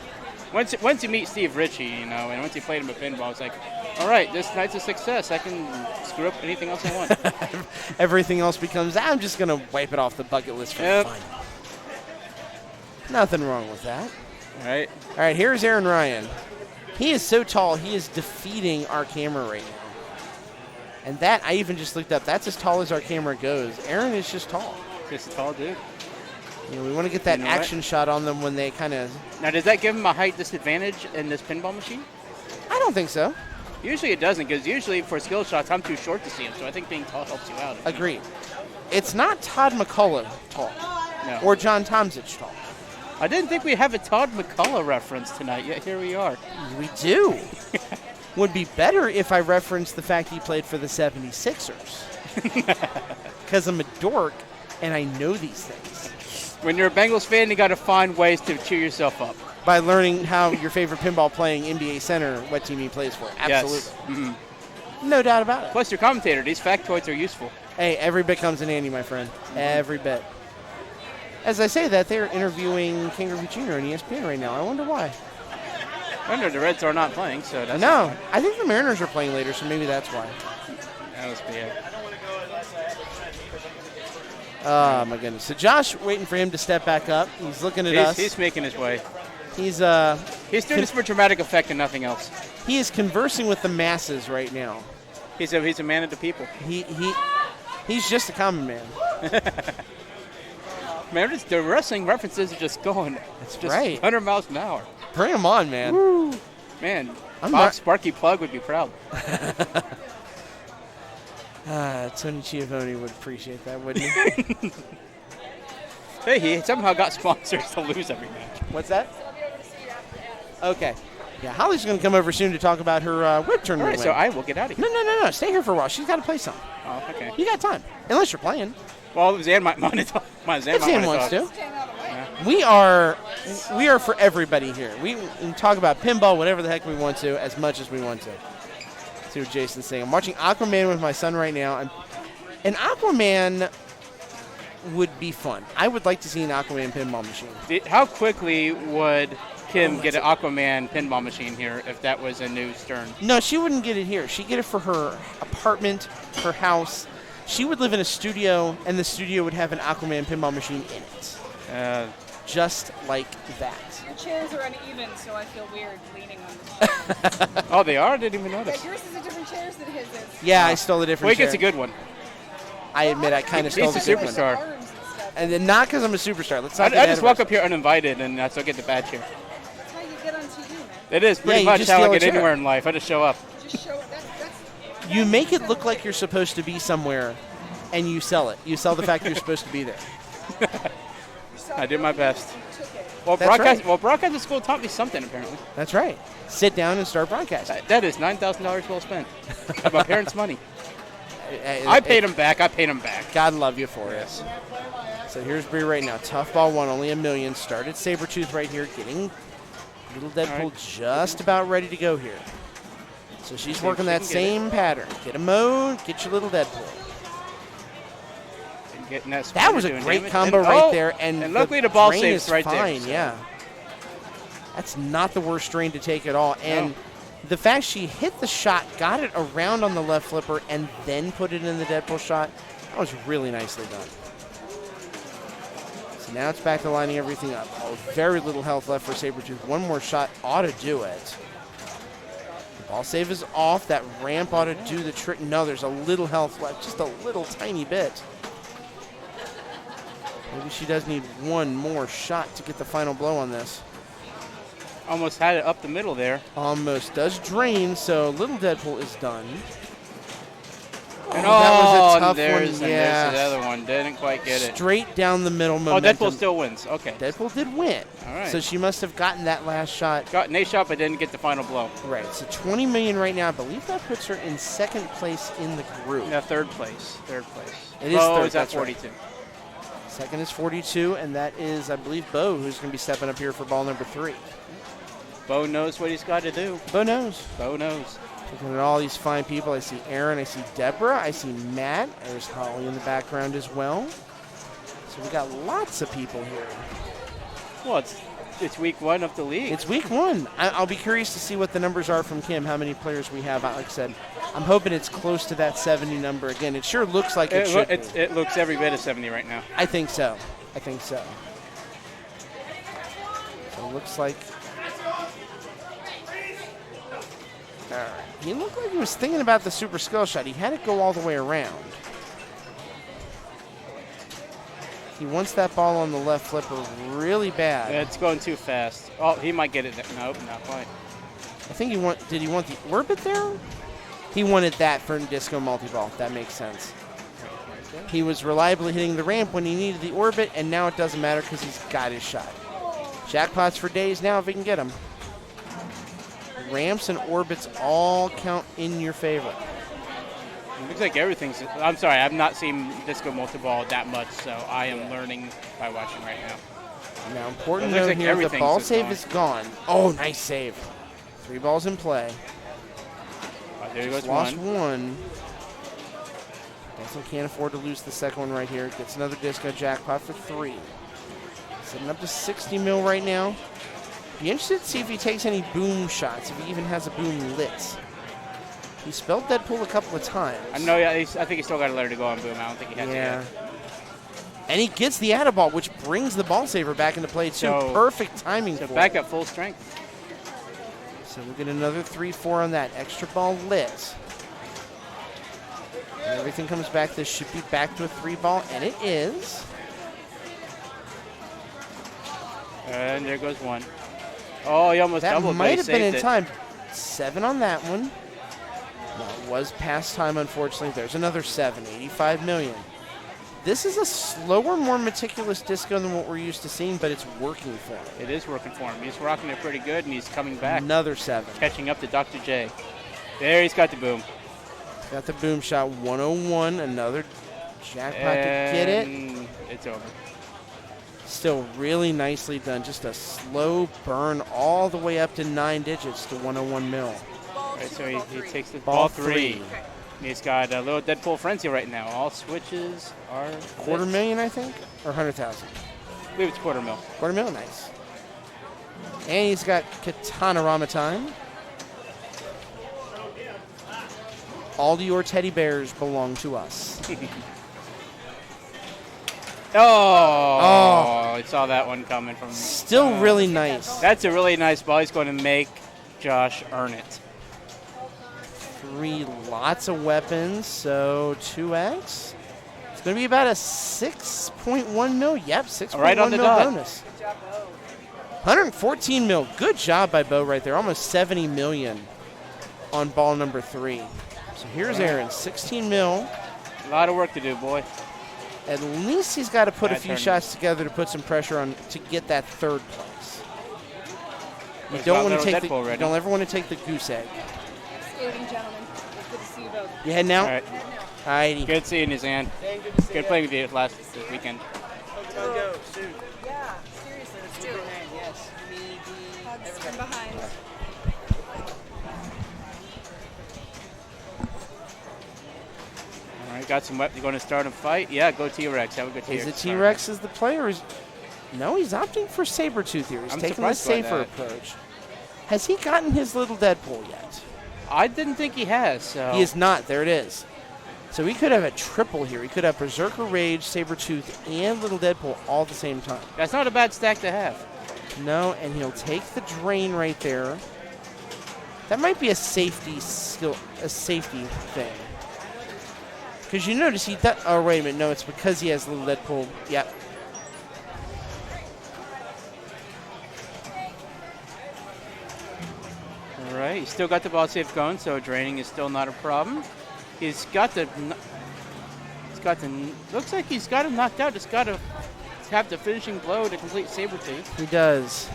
Once you meet Steve Ritchie, and once you played him at pinball, it's like, all right, this night's a success. I can screw up anything else I want. Everything else becomes, I'm just going to wipe it off the bucket list for fun. Nothing wrong with that. All right, here's Aaron Ryan. He is so tall, he is defeating our camera right now. And that, I even just looked up, that's as tall as our camera goes. Aaron is just tall. Just a tall dude. We want to get that action shot on them when they kind of... Now, does that give him a height disadvantage in this pinball machine? I don't think so. Usually it doesn't, because usually for skill shots, I'm too short to see him, so I think being tall helps you out. Agreed. It's not Todd McCullough tall. No. Or John Tomzich tall. I didn't think we'd have a Todd McCullough reference tonight, yet here we are. We do. Would be better if I referenced the fact he played for the 76ers. Because I'm a dork, and I know these things. When you're a Bengals fan, you got to find ways to cheer yourself up. By learning how your favorite pinball playing NBA center, what team he plays for. Absolutely. Yes. Mm-hmm. No doubt about it. Plus, your commentator, these factoids are useful. Hey, every bit comes in handy, my friend. Every bit. As I say that, they're interviewing King Griffey Jr. on ESPN right now. I wonder why. I wonder the Reds are not playing, so that's... No, I think the Mariners are playing later, so maybe that's why. That must be it. Oh, my goodness. So Josh waiting for him to step back up. He's looking at us. He's making his way. He's doing this for dramatic effect and nothing else. He is conversing with the masses right now. He's a man of the people. He's just a common man. Man, the wrestling references are just going. It's just 100 miles an hour. Bring him on, man. Woo. Man, Bob Sparky Plug would be proud. Tony Schiavone would appreciate that, wouldn't he? Hey, he somehow got sponsors to lose every match. What's that? Okay. Yeah, Holly's going to come over soon to talk about her whip tournament. All right, so I will get out of here. No. Stay here for a while. She's got to play something. Oh, okay. You got time, unless you're playing. Well, Zan might want to talk. Zan wants to. Yeah. We are for everybody here. We can talk about pinball, whatever the heck we want to, as much as we want to. See what Jason's saying. I'm watching Aquaman with my son right now, and Aquaman would be fun. I would like to see an Aquaman pinball machine. How quickly would Kim get an Aquaman pinball machine here if that was a new Stern? No, she wouldn't get it here. She'd get it for her apartment, her house. She would live in a studio, and the studio would have an Aquaman pinball machine in it. Just like that. Your chairs are uneven, so I feel weird leaning on this chair. Oh, they are? I didn't even notice. Yeah, yours is a different chair than his is. Yeah, I stole a different chair. Wait, it's a good one. I admit I kind of stole the He's a good superstar. one. And then not because I'm a superstar. Let's not I just walk up here uninvited, and that's how I get the bad chair. That's how you get on TV, man. It is pretty much how I get anywhere in life. I just show up. Just show You make it look like you're supposed to be somewhere, and you sell it. You sell the fact you're supposed to be there. I did my best. Well, broadcasting school taught me something, apparently. That's right. Sit down and start broadcasting. That is $9,000 well spent. My parents' money. I paid them back. God love you for it. So here's Bree right now. Tough ball one, only $1 million. Started Sabretooth right here, getting little Deadpool just about ready to go here. So she's working that same pattern. Get a mode, get your little Deadpool. That was a great combo right there, and luckily the ball drain saves is right fine, there. So. Yeah, that's not the worst drain to take at all. And the fact she hit the shot, got it around on the left flipper, and then put it in the Deadpool shot, that was really nicely done. So now it's back to lining everything up. Oh, very little health left for Sabretooth. One more shot ought to do it. The ball save is off. That ramp ought to do the trick. No, there's a little health left, just a little tiny bit. Maybe she does need one more shot to get the final blow on this. Almost had it up the middle there. Almost does drain, so little Deadpool is done. And that was a tough there's, one. And Yeah. there's the other one. Didn't quite get it. Straight down the middle Oh, momentum. Deadpool still wins. Okay. Deadpool did win. All right. So she must have gotten that last shot. Got an ace shot, but didn't get the final blow. Right. So 20 million right now. I believe that puts her in second place in the group. Yeah, third place. Third place. It is Bo third, is at that's right. 42. Second is 42, and that is, I believe, Bo, who's going to be stepping up here for ball number 3. Bo knows what he's got to do. Bo knows. Bo knows. Looking at all these fine people, I see Aaron, I see Deborah, I see Matt. There's Holly in the background as well. So we got lots of people here. Well, it's week 1 of the league. It's week 1. I'll be curious to see what the numbers are from Kim, how many players we have. Like I said, I'm hoping it's close to that 70 number again. It sure looks like it should be. It looks every bit of 70 right now. I think so. I think so. So it looks like... All right. He looked like he was thinking about the super skill shot. He had it go all the way around. He wants that ball on the left flipper really bad. It's going too fast. Oh, he might get it. Nope, not quite. I think did he want the orbit there? He wanted that for disco multi-ball. That makes sense. He was reliably hitting the ramp when he needed the orbit, and now it doesn't matter because he's got his shot. Jackpots for days now if he can get them. Ramps and orbits all count in your favor. It looks like everything's... I'm sorry, I've not seen disco multi-ball that much, so I am learning by watching right now. Now, important It looks note like here, the everything's ball just save gone. is gone. Oh, nice save. 3 balls in play. Oh, there goes Lost one. one. Benson can't afford to lose the second one right here. Gets another disco jackpot for 3. Sitting up to 60 mil right now. Be interested to see if he takes any boom shots, if he even has a boom lit. He spelled Deadpool a couple of times. I know. Yeah, I think he still got a letter to go on boom. I don't think he has Yeah. to yet. And he gets the atta ball, which brings the ball saver back into play, too. So- Perfect timing So for back it. at full strength. So we'll get another 3-4 on that. Extra ball lit. And everything comes back. This should be back to a 3 ball, and it is. And there goes one. Oh, he almost That doubled, but might he have been in saved it. time. 7 on that one. Well, it was past time, unfortunately. There's another 7, 85 million. This is a slower, more meticulous disco than what we're used to seeing, but it's working for him. It is working for him. He's rocking it pretty good, and he's coming back, Another 7. catching up to Dr. J. There, he's got the boom. Got the boom shot, 101. Another jackpot to get it. And it's over. Still really nicely done. Just a slow burn all the way up to 9 digits to 101 mil. Right, so he takes the Ball ball three. 3. He's got a little Deadpool frenzy right now. All switches are $250,000, I think? Or 100,000? I believe it's quarter mil. $250,000, nice. And he's got Katana-Rama time. All your teddy bears belong to us. Oh, I saw that one coming from. Still really nice. That's a really nice ball. He's going to make Josh earn it. 3 lots of weapons, so 2x. It's going to be about a 6.1 mil. Yep, 6.1 Right on the mil dot. bonus. 114 mil. Good job by Bo right there. Almost 70 million on ball number 3. So here's Aaron, 16 mil. A lot of work to do, boy. At least he's got to put a Bad few turn. shots together to put some pressure on to get that 3rd place. You He's don't got want to little take Deadpool you ready. don't ever want to take the goose egg. Skating gentlemen. Good to see you both. You heading out? All right. Alrighty. Good seeing you, Zan. Good playing with you this weekend. Go, soon. Yeah, seriously, let's do it. Yes. Hugs from behind. All right, got some weapons. You going to start a fight? Yeah, go T-Rex. Have a good T-Rex. Is it T-Rex as the player? Or is, no, he's opting for Sabretooth here. He's I'm taking the surprised by safer that. approach. Has he gotten his little Deadpool yet? I didn't think he has. So. He is not. There it is. So we could have a triple here. We could have Berserker Rage, Sabretooth, and Little Deadpool all at the same time. That's not a bad stack to have. No, and he'll take the drain right there. That might be a safety skill, a safety thing. Because you notice he does. Oh, wait a minute. No, it's because he has Little Deadpool. Yep. Okay, he's still got the ball safe going, so draining is still not a problem. He's got the. Looks like he's got him knocked out. Just got to have the finishing blow to complete Sabretooth. He does.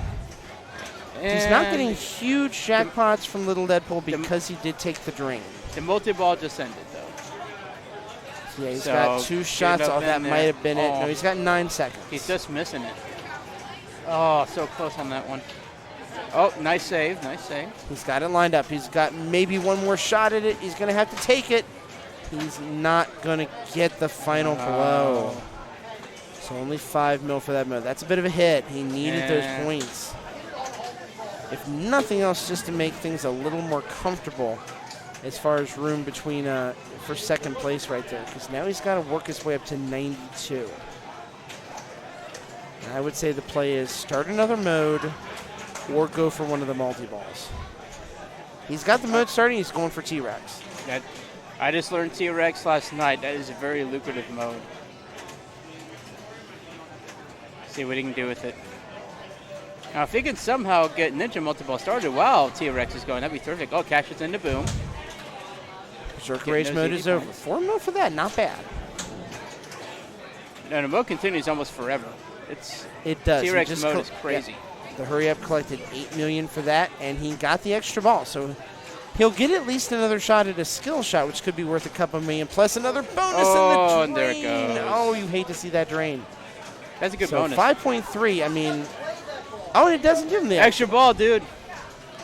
He's not getting huge jackpots from Little Deadpool because he did take the drain. The multi-ball just ended, though. Yeah, he's got 2 shots off. That might have been it. No, he's got 9 seconds. He's just missing it. Oh, so close on that one. Oh, nice save, nice save. He's got it lined up. He's got maybe one more shot at it. He's going to have to take it. He's not going to get the final blow. So only 5 mil for that mode. That's a bit of a hit. He needed those points. If nothing else, just to make things a little more comfortable as far as room between for second place right there. Because now he's got to work his way up to 92. And I would say the play is start another mode or go for one of the multi-balls. He's got the mode starting. He's going for T-Rex. I just learned T-Rex last night. That is a very lucrative mode. See what he can do with it. Now, if he can somehow get Ninja multi-ball started while T-Rex is going, that'd be terrific. Oh, cashes into boom. Berserker Rage mode is over. 4 mil for that, not bad. No, the mode continues almost forever. It does. T-Rex mode is crazy. Yeah. The Hurry Up collected $8 million for that, and he got the extra ball. So he'll get at least another shot at a skill shot, which could be worth a couple million, plus another bonus in the drain. And there it goes. Oh, you hate to see that drain. That's a good bonus. 5.3, I mean, oh, and it doesn't give him the extra ball, dude.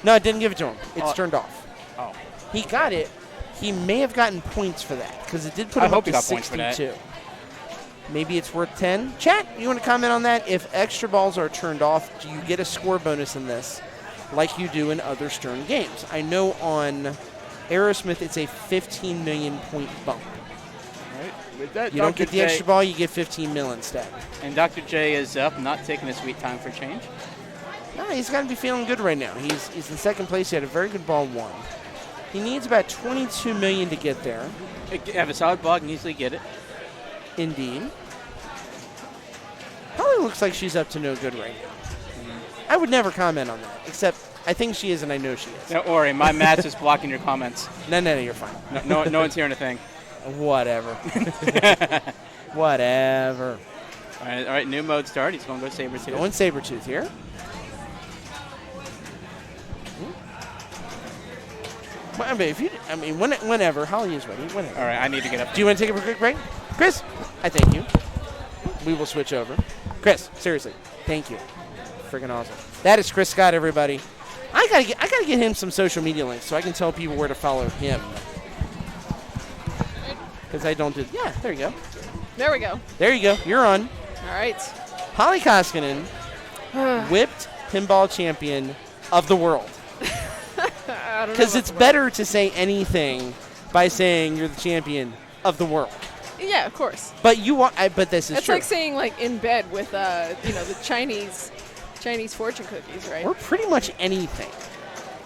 No, it didn't give it to him. It's turned off. Oh. He got it. He may have gotten points for that, because it did put him up to 62. Maybe it's worth 10. Chat, you want to comment on that? If extra balls are turned off, do you get a score bonus in this like you do in other Stern games? I know on Aerosmith it's a 15 million point bump. Right. With that, you don't get the extra ball, you get 15 mil instead. And Dr. J is up, not taking a sweet time for change. No, he's got to be feeling good right now. He's in second place. He had a very good ball 1. He needs about 22 million to get there. Have a solid ball, can easily get it. Indeed. Probably looks like she's up to no good right now. I would never comment on that, except I think she is and I know she is. Don't worry, my mat's is blocking your comments. No, you're fine. No one's hearing a thing. Whatever. Whatever. All right, new mode start. He's going to go Sabretooth. Going Sabretooth here. Whenever. Holly is ready. Whenever. All right, I need to get up. Do you want to take a quick break? Chris, I thank you. We will switch over. Chris, seriously, thank you. Freaking awesome. That is Chris Scott, everybody. I gotta get him some social media links so I can tell people where to follow him. Because I don't do. Yeah, there you go. There we go. There you go. You're on. All right. Holly Koskinen, whipped pinball champion of the world. Because it's better to say anything by saying you're the champion of the world. Yeah, of course. But but this is It's true. like saying like in bed with the Chinese fortune cookies, right? Or pretty much anything.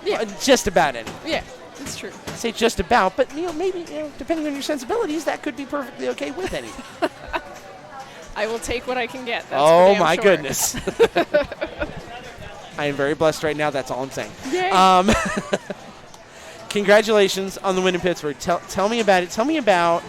Yeah. Just about anything. Yeah, it's true. I say just about, but maybe depending on your sensibilities, that could be perfectly okay with anything. I will take what I can get. That's oh my sure. goodness. I am very blessed right now. That's all I'm saying. Yay. Congratulations on the win in Pittsburgh. Tell me about it. Tell me about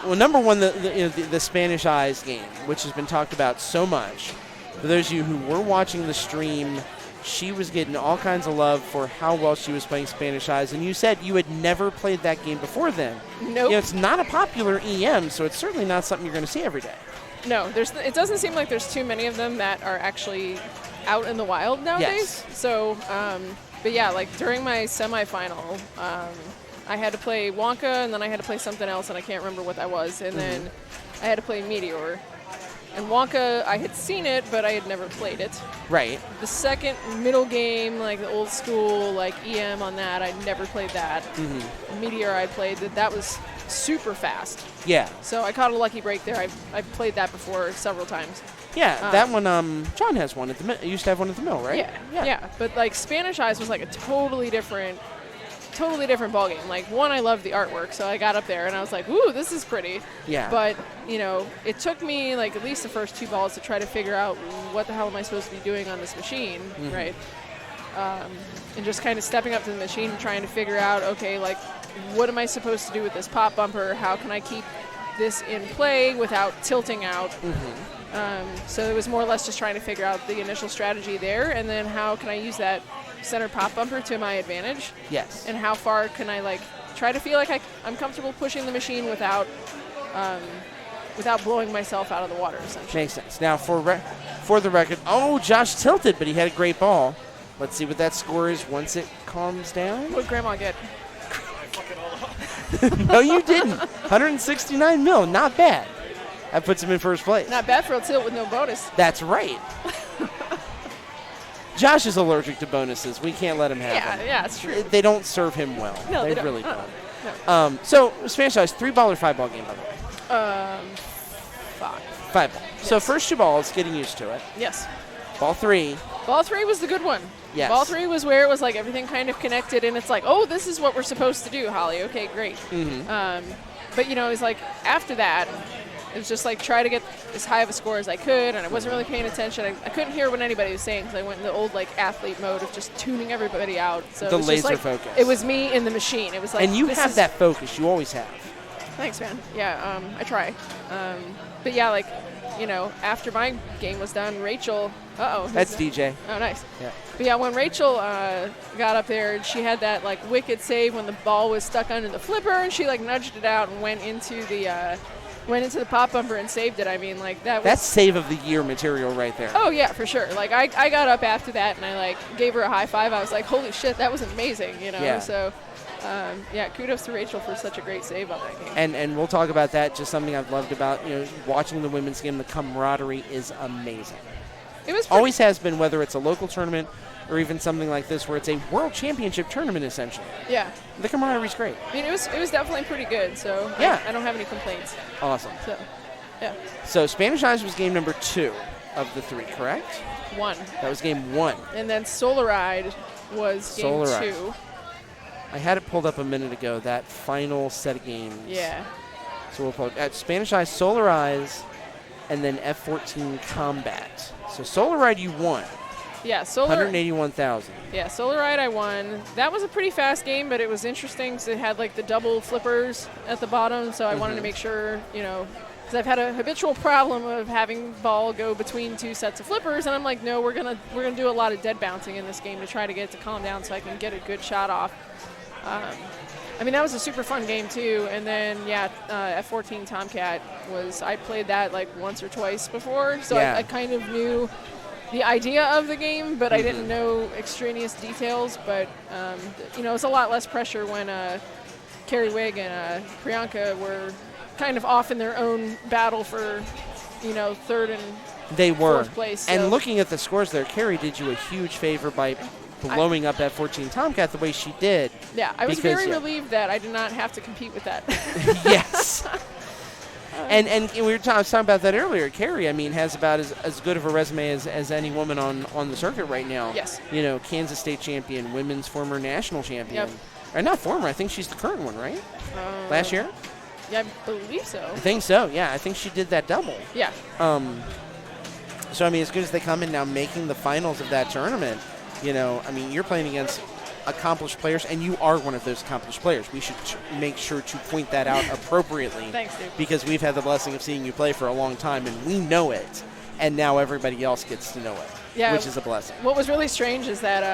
number one, the Spanish Eyes game, which has been talked about so much. For those of you who were watching the stream, she was getting all kinds of love for how well she was playing Spanish Eyes, and you said you had never played that game before then. Nope. It's not a popular EM, so it's certainly not something you're going to see every day. No, it doesn't seem like there's too many of them that are actually out in the wild nowadays. Yes. So, but yeah, like during my semifinal, I had to play Wonka, and then I had to play something else, and I can't remember what that was. And then I had to play Meteor. And Wonka, I had seen it, but I had never played it. Right. The second middle game, like the old school, like EM on that, I never played that. Mm-hmm. Meteor, I played that was super fast. Yeah. So I caught a lucky break there. I've played that before several times. Yeah, that one, John has one at the mill. You used to have one at the mill, right? Yeah. But like Spanish Eyes was like a totally different ball game. Like one, I loved the artwork, so I got up there and I was like, "Ooh, this is pretty." Yeah. But it took me like at least the first 2 balls to try to figure out what the hell am I supposed to be doing on this machine, right? and just kind of stepping up to the machine and trying to figure out, okay, like, what am I supposed to do with this pop bumper? How can I keep this in play without tilting out? So it was more or less just trying to figure out the initial strategy there, and then how can I use that center pop bumper to my advantage? Yes. And how far can I, like, try to feel like I'm comfortable pushing the machine without blowing myself out of the water, essentially. Makes sense. Now, for the record, Josh tilted, but he had a great ball. Let's see what that score is once it calms down. What did Grandma get? No, you didn't. 169 mil, not bad. That puts him in first place. Not bad for a tilt with no bonus. That's right. Josh is allergic to bonuses. We can't let him have them. Yeah, that's true. They don't serve him well. No, they don't. really don't. No. So, Spanish Ice, 3-ball or 5-ball game, by the way? 5. 5-ball. Yes. So, first 2 balls, getting used to it. Yes. Ball 3. Ball 3 was the good one. Yes. Ball 3 was where it was like everything kind of connected, and it's like, oh, this is what we're supposed to do, Holly. Okay, great. But, you know, it's like after that, it was just like try to get as high of a score as I could, and I wasn't really paying attention. I couldn't hear what anybody was saying because I went in the old like athlete mode of just tuning everybody out. So The it was just, laser like, focus. It was me in the machine. It was like, And you this have is- that focus. You always have. Thanks, man. Yeah, I try. But yeah, like, you know, after my game was done, Rachel. That's DJ. Oh, nice. Yeah. But yeah, when Rachel got up there, she had that like wicked save when the ball was stuck under the flipper, and she like nudged it out and went into the pop bumper and saved it. I mean, like that was. That's save of the year material right there. Oh yeah, for sure. Like I got up after that and I like gave her a high five. I was like, holy shit, that was amazing, you know. Yeah. So. Yeah, kudos to Rachel for such a great save on that game. And we'll talk about that. Just something I've loved about watching the women's game. The camaraderie is amazing. It was Always has been, whether it's a local tournament or even something like this where it's a world championship tournament essentially. Yeah. The camaraderie's great. I mean, it was definitely pretty good. So Yeah. I don't have any complaints. Awesome. So yeah, So Spanish Eyes was game number 2 of the 3, correct? 1. That was game 1. And then Solar Ride was game Solar Ride. 2. I had it pulled up a minute ago, that final set of games. Yeah. So we'll pull at Spanish Eyes, Solar Eyes, and then F14 Combat. So Solar Ride you won. Yeah, Solar. 181,000. Yeah, Solar Ride I won. That was a pretty fast game, but it was interesting because it had like the double flippers at the bottom, so I wanted to make sure, because I've had a habitual problem of having ball go between 2 sets of flippers, and I'm like, no, we're gonna do a lot of dead bouncing in this game to try to get it to calm down so I can get a good shot off. I mean, that was a super fun game too. And then F14 Tomcat I played that like once or twice before, so Yeah. I kind of knew the idea of the game, but I didn't know extraneous details. But it's a lot less pressure when Carrie Wigg and Priyanka were kind of off in their own battle for 3rd and They were. 4th place. And so- looking at the scores there, Carrie did you a huge favor by blowing up F14 Tomcat the way she did. Yeah, I was because, very relieved that I did not have to compete with that. Yes. And I was talking about that earlier. Carrie, I mean, has about as good of a resume as any woman on the circuit right now. Yes. Kansas State champion, women's former national champion. Yep. Or not former, I think she's the current one, right? Last year? Yeah, I believe so. I think so, yeah. I think she did that double. Yeah. So, I mean, as good as they come in now making the finals of that tournament, I mean, you're playing against accomplished players, and you are one of those accomplished players. We should make sure to point that out appropriately. Thanks, dude. Because we've had the blessing of seeing you play for a long time, and we know it, and now everybody else gets to know it, which is a blessing. What was really strange is that,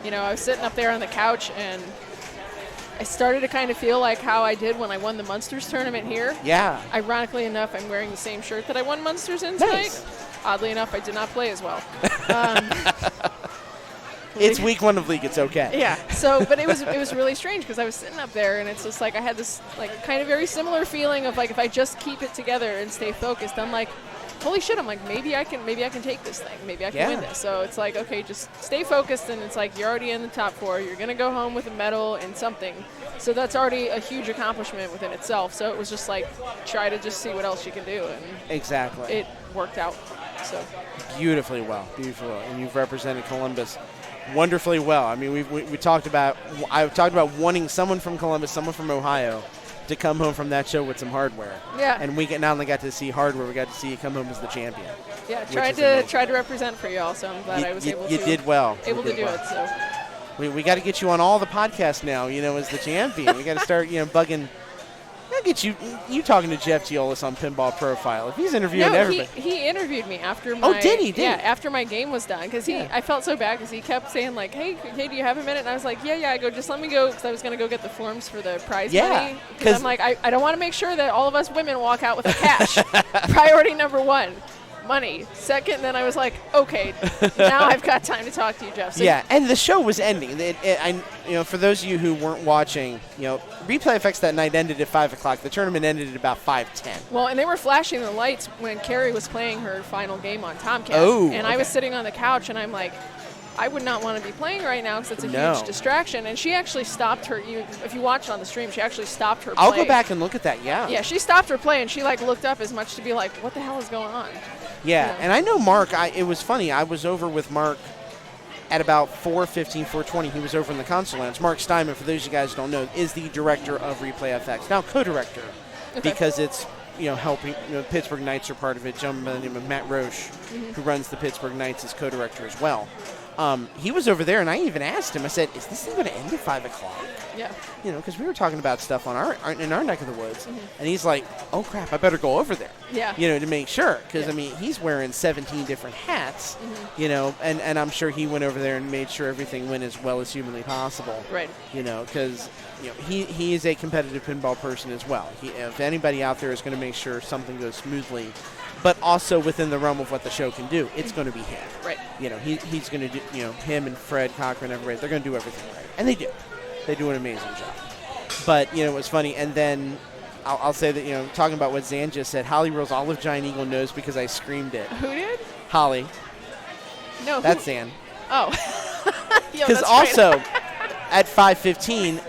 I was sitting up there on the couch, and I started to kind of feel like how I did when I won the Munsters tournament here. Yeah. Ironically enough, I'm wearing the same shirt that I won Munsters in tonight. Nice. Oddly enough, I did not play as well. It's week 1 of league. It's okay. Yeah. So, but it was really strange because I was sitting up there and it's just like I had this like kind of very similar feeling of like if I just keep it together and stay focused, I'm like, holy shit! I'm like maybe I can take this thing. Maybe I can win this. So it's like okay, just stay focused and it's like you're already in the top 4. You're gonna go home with a medal and something. So that's already a huge accomplishment within itself. So it was just like try to just see what else you can do and Exactly. it worked out. So Beautifully well, and you've represented Columbus wonderfully well. I mean, we talked about. I've talked about wanting someone from Columbus, someone from Ohio, to come home from that show with some hardware. Yeah. And we not only got to see hardware, we got to see you come home as the champion. Yeah, which tried is amazing. to represent for y'all, so I'm glad I was able to. You did well. Able You to did do well. it. So. We got to get you on all the podcasts now, as the champion. We got to start, bugging. I'll get you talking to Jeff Giolis on Pinball Profile. If he's interviewing everybody. He interviewed me after my. Oh, did he? Yeah, after my game was done, because I felt so bad because he kept saying like, hey, do you have a minute? And I was like, yeah. I go, just let me go, because I was gonna go get the forms for the prize money. Because I'm like, I don't want to make sure that all of us women walk out with a cash. Priority number 1. Money. Second, then I was like, okay, now I've got time to talk to you, Jeff. So and the show was ending. For those of you who weren't watching, ReplayFX that night ended at 5 o'clock. The tournament ended at about 5:10. Well, and they were flashing the lights when Carrie was playing her final game on Tomcat. Oh, and I was sitting on the couch, and I'm like, I would not want to be playing right now because it's a huge distraction. And she actually stopped her. If you watched on the stream, she actually stopped her play. I'll go back and look at that, Yeah, she stopped her play, and she looked up as much to be like, what the hell is going on? Yeah, and I know Mark, it was funny. I was over with Mark at about 4:15, 4:20. He was over in the console lounge. Mark Steinman, for those of you guys who don't know, is the director of ReplayFX. Now co-director, because it's, helping, Pittsburgh Knights are part of it. Gentleman by the name of Matt Roche, who runs the Pittsburgh Knights, is co-director as well. He was over there, and I even asked him, I said, is this thing going to end at 5 o'clock? Yeah. Because we were talking about stuff on in our neck of the woods, and he's like, oh, crap, I better go over there. Yeah. To make sure, because, he's wearing 17 different hats, and I'm sure he went over there and made sure everything went as well as humanly possible. Right. Because, he is a competitive pinball person as well. If anybody out there is going to make sure something goes smoothly, but also within the realm of what the show can do, it's going to be him. Right. He's going to do, him and Fred Cochran, everybody, they're going to do everything right. And they do. They do an amazing job. But, it was funny. And then I'll say that, talking about what Zan just said, Holly Rose Olive Giant Eagle knows because I screamed it. Who did? Holly. No, That's Zan. Oh. Because also, at 5:15,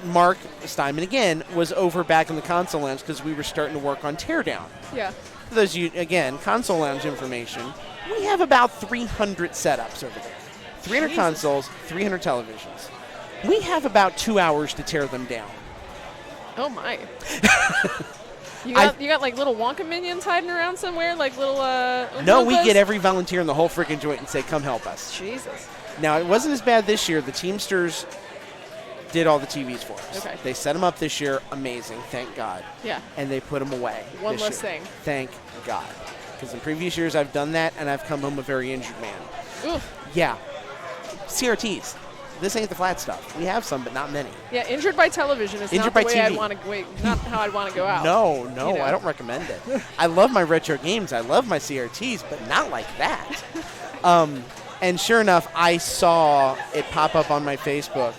Mark Steinman, again, was over back in the console lounge because we were starting to work on Teardown. Yeah. For those of you, again, console lounge information, we have about 300 setups over there. 300 consoles, 300 televisions. We have about 2 hours to tear them down. Oh, my. You got like little Wonka minions hiding around somewhere? Like little No, we Oompas? get every volunteer in the whole freaking joint and say, come help us. Jesus. Now, it wasn't as bad this year. The Teamsters did all the TVs for us. Okay. They set them up this year. Amazing. Thank God. Yeah. And they put them away. One this less year. thing. Thank God. Because in previous years, I've done that, and I've come home a very injured man. Oof. Yeah. CRTs. This ain't the flat stuff. We have some, but not many. Yeah, injured by television is Injured not the by way I'd TV. want to wait. Not how I'd want to go out. No, You know. I don't recommend it. I love my retro games. I love my CRTs, but not like that. And sure enough, I saw it pop up on my Facebook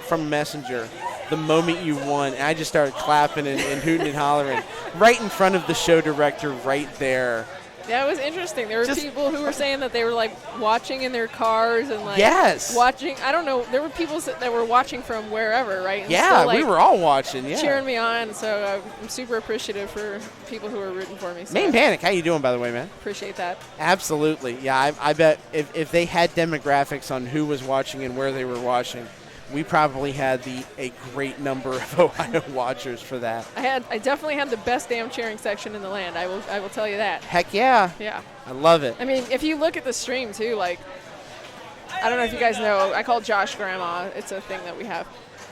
from Messenger the moment you won, and I just started clapping and hooting and hollering right in front of the show director right there. Yeah, it was interesting. There were Just- people who were saying that they were like watching in their cars and like Yes. watching. I don't know. There were people that were watching from wherever, right? And Yeah, still, like, we were all watching. Yeah. cheering me on. So I'm super appreciative for people who are rooting for me. So Main Panic, how you doing, by the way, man? appreciate that. Absolutely. Yeah, I bet if they had demographics on who was watching and where they were watching, we probably had a great number of Ohio watchers for that. I definitely had the best damn cheering section in the land. I will tell you that. Heck yeah. Yeah. I love it. I mean, if you look at the stream too, like, I don't know if you guys know, I call Josh Grandma. It's a thing that we have.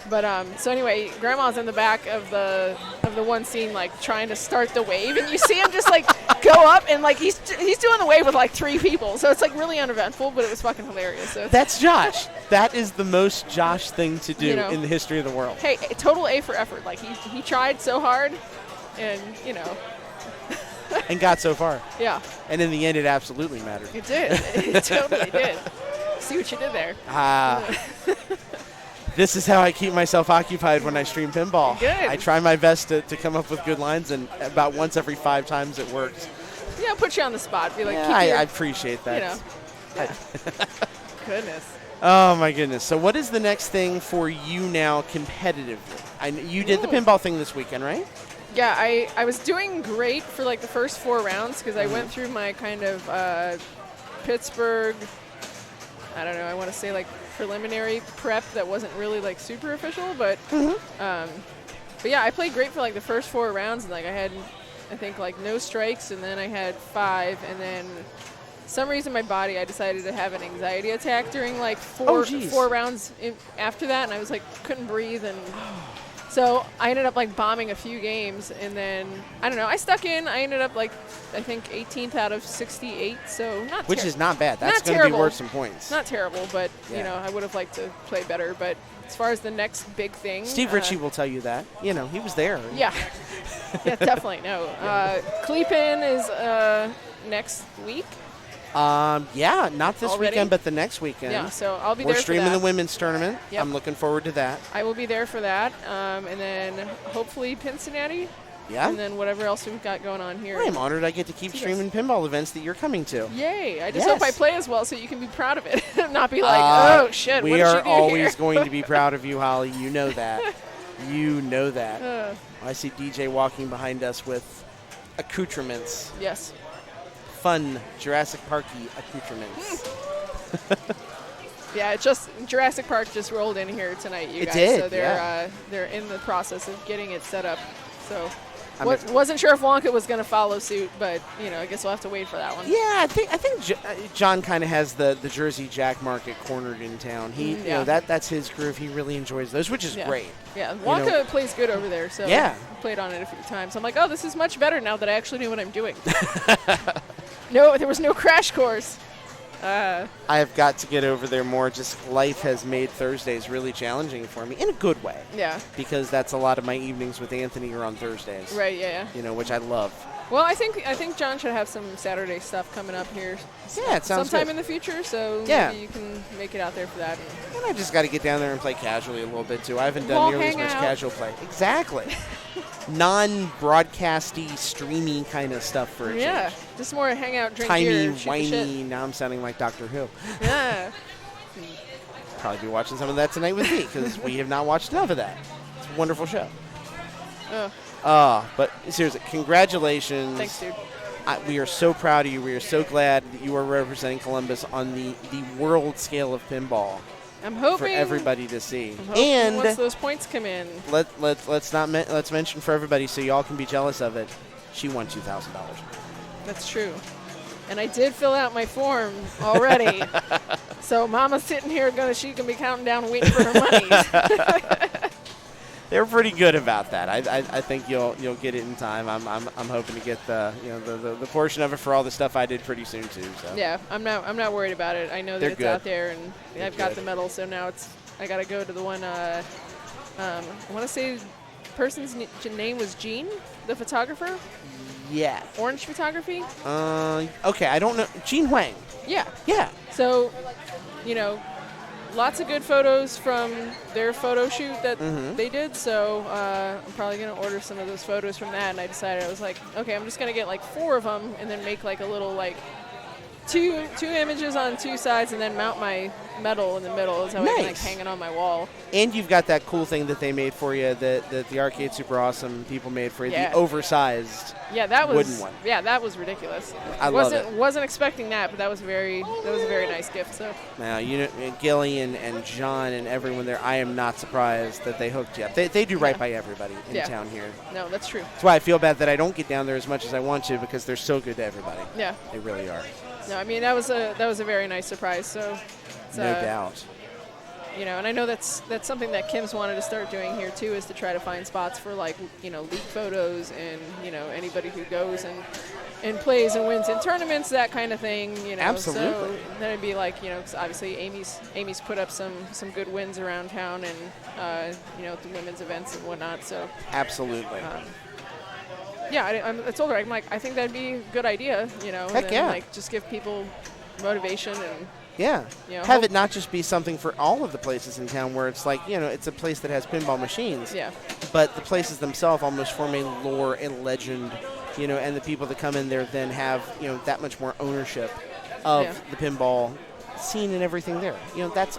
But so anyway, Grandma's in the back of the one scene, like trying to start the wave, and you see him just like go up and like he's doing the wave with like 3 people. So it's like really uneventful, but it was fucking hilarious. So That's Josh. That is the most Josh thing to do You know. in the history of the world. hey, total A for effort. Like he tried so hard, and you know, And got so far. yeah, And in the end, it absolutely mattered. it did. It totally did. See what you did there. This is how I keep myself occupied when I stream pinball. Good. I try my best to come up with good lines, and about once every 5 times it works. Yeah, put you on the spot. Be like, Yeah, keep I your, appreciate that. you know. Yeah. Goodness. Oh, my goodness. So what is the next thing for you now competitively? You did the pinball thing this weekend, right? Yeah, I was doing great for like the first 4 rounds because I went through my kind of Pittsburgh, I don't know, I want to say like preliminary prep that wasn't really like super official, but yeah, I played great for like the first 4 rounds, and like I had I think like no strikes, and then I had 5, and then some reason my body, I decided to have an anxiety attack during like four rounds after that, and I was like couldn't breathe, and so I ended up like bombing a few games, and then I don't know, I stuck in. I ended up like I think 18th out of 68, so not which is not bad. That's going to be worth some points. Not terrible, but you know, I would have liked to play better. But as far as the next big thing, Steve Ritchie will tell you that. You know, he was there. Yeah, yeah, definitely. No, Kleepin is next week. Yeah, not this weekend, but the next weekend. Yeah, so I'll be We're there for streaming that. the women's tournament. Yep. I'm looking forward to that. I will be there for that, and then hopefully Cincinnati. Yeah. And then whatever else we've got going on here. I am honored I get to keep streaming pinball events that you're coming to. Yay. I just hope I play as well so you can be proud of it. Not be like, oh, shit, we what did are you do always here? going to be proud of you, Holly. You know that. You know that. I see DJ walking behind us with accoutrements. Yes. Fun Jurassic Parky accoutrements. Yeah, it's just Jurassic Park just rolled in here tonight, you guys. Did, so they're in the process of getting it set up. So I'm wasn't sure if Wonka was going to follow suit, but you know, I guess we'll have to wait for that one. Yeah, I think John kind of has the Jersey Jack Market cornered in town. He, you know, that's his groove. He really enjoys those, which is great. Yeah, Wonka plays good over there. So yeah, I played on it a few times. I'm like, oh, this is much better now that I actually know what I'm doing. No, there was no crash course. I have got to get over there more. Just life has made Thursdays really challenging for me in a good way. Yeah. Because that's a lot of my evenings with Anthony are on Thursdays. Right. Yeah. You know, which I love. Well, I think John should have some Saturday stuff coming up here. Yeah, it sounds sometime good. in the future. So yeah, maybe you can make it out there for that. And I just got to get down there and play casually a little bit too. I haven't done nearly as much casual play. Exactly. Non-broadcasty, streamy kind of stuff for a change. Just more hang out, drink tiny, beer, shoot whiny. the shit. Now I'm sounding like Doctor Who. Yeah. Probably be watching some of that tonight with me because we have not watched enough of that. It's a wonderful show. But seriously, congratulations. Thanks, dude. We are so proud of you. We are so glad that you are representing Columbus on the world scale of pinball. I'm hoping for everybody to see. And once those points come in, let's mention for everybody so y'all can be jealous of it. She won $2,000. That's true. And I did fill out my form already. So Mama's sitting here she can be counting down waiting for her money. They're pretty good about that. I think you'll get it in time. I'm hoping to get the portion of it for all the stuff I did pretty soon too. So yeah, I'm not worried about it. I know that it's out there, and I've got the medal. So now I got to go to the one. I want to say the person's name was Gene, the photographer. Yeah. Orange Photography. Okay, I don't know. Gene Huang. Yeah. Yeah. So, lots of good photos from their photo shoot that they did, so I'm probably going to order some of those photos from that, and I decided, I was like, okay, I'm just going to get like 4 of them and then make like a little like two images on 2 sides and then mount my medal in the middle so I can like hang it on my wall. And you've got that cool thing that they made for you that the Arcade Super Awesome people made for you, the oversized wooden one. Yeah, that was ridiculous. I love it. Wasn't expecting that, but that was a very nice gift. So now Gilly and John and everyone there, I am not surprised that they hooked you up. They do right by everybody in town here. No, that's true. That's why I feel bad that I don't get down there as much as I want to because they're so good to everybody. Yeah, they really are. No, I mean that was a very nice surprise. So no doubt. And I know that's something that Kim's wanted to start doing here too, is to try to find spots for like league photos and anybody who goes and plays and wins in tournaments, that kind of thing. Absolutely. So then it'd be like 'cause obviously Amy's put up some good wins around town and the women's events and whatnot. So absolutely. I told her, I'm like, I think that'd be a good idea. Heck and yeah. Like just give people motivation and. Yeah. Have it not just be something for all of the places in town where it's like, it's a place that has pinball machines. Yeah. But the places themselves almost form a lore, a legend, and the people that come in there then have, that much more ownership of the pinball scene and everything there.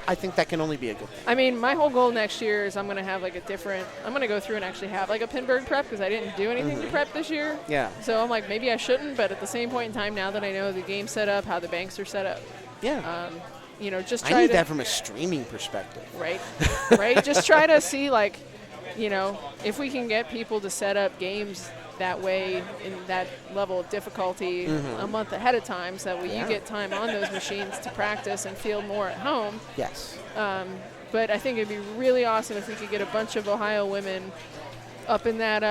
I think that can only be a good thing. I mean, my whole goal next year is I'm going to have like I'm going to go through and actually have like a Pinburg prep because I didn't do anything to prep this year. Yeah. So I'm like, maybe I shouldn't, but at the same point in time, now that I know the game's set up, how the banks are set up. Yeah. Just try I need that from a streaming perspective. Right. Right. Just try to see like, if we can get people to set up games that way in that level of difficulty a month ahead of time, so that way you get time on those machines to practice and feel more at home. Yes. But I think it'd be really awesome if we could get a bunch of Ohio women up in that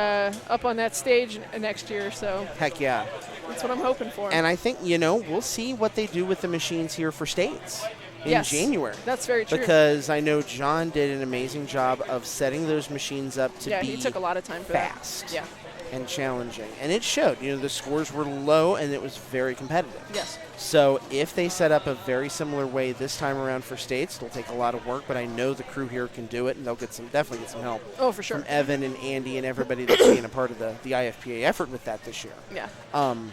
up on that stage next year. So Heck yeah. that's what I'm hoping for. And I think, we'll see what they do with the machines here for states in January. That's very true. Because I know John did an amazing job of setting those machines up to be he took a lot of time for fast that. Yeah. and challenging. And it showed. The scores were low and it was very competitive. Yes. So if they set up a very similar way this time around for states, it'll take a lot of work, but I know the crew here can do it, and they'll definitely get some help. Oh, for sure. From Evan and Andy and everybody that's being a part of the IFPA effort with that this year. Yeah. You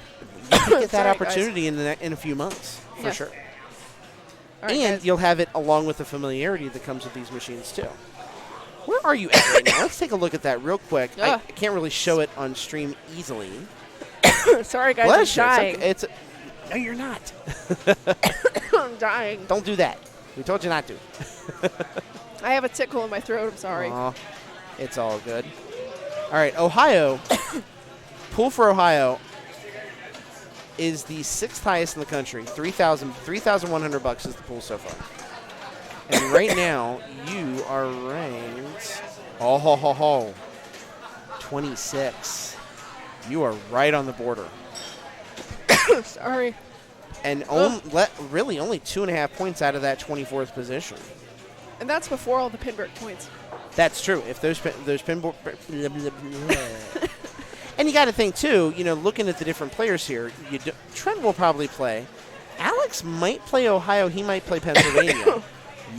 can get that Sorry, opportunity in a few months, for sure. All right, And guys. you'll have it along with the familiarity that comes with these machines, too. Where are you at right now? Let's take a look at that real quick. I can't really show it on stream easily. Sorry, guys, Bless you. I'm dying. It's no, you're not. I'm dying. Don't do that. We told you not to. I have a tickle in my throat. I'm sorry. Aw, it's all good. All right, Ohio. Pool for Ohio is the 6th highest in the country. $3,100 is the pool so far. And right now, you are ranked 26. You are right on the border. Sorry. And really only 2.5 points out of that 24th position. And that's before all the Pinburg points. That's true. If those pinboard, and you got to think too. Looking at the different players here, Trent will probably play. Alex might play Ohio. He might play Pennsylvania.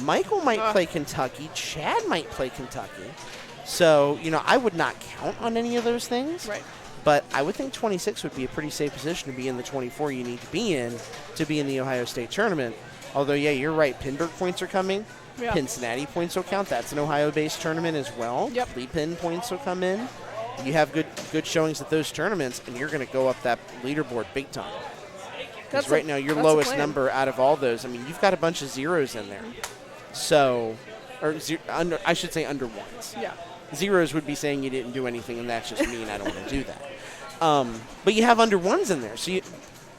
Michael might play Kentucky. Chad might play Kentucky. So I would not count on any of those things. Right. But I would think 26 would be a pretty safe position to be in the 24 you need to be in the Ohio State tournament. Although, yeah, you're right. Pinburg points are coming. Yeah. Cincinnati points will count. That's an Ohio-based tournament as well. Yep. Pin points will come in. You have good showings at those tournaments, and you're going to go up that leaderboard big time. Because right now, your lowest number out of all those, you've got a bunch of zeros in there. So, I should say under ones. Yeah. Zeros would be saying you didn't do anything, and that's just mean. I don't want to do that. But you have under ones in there. So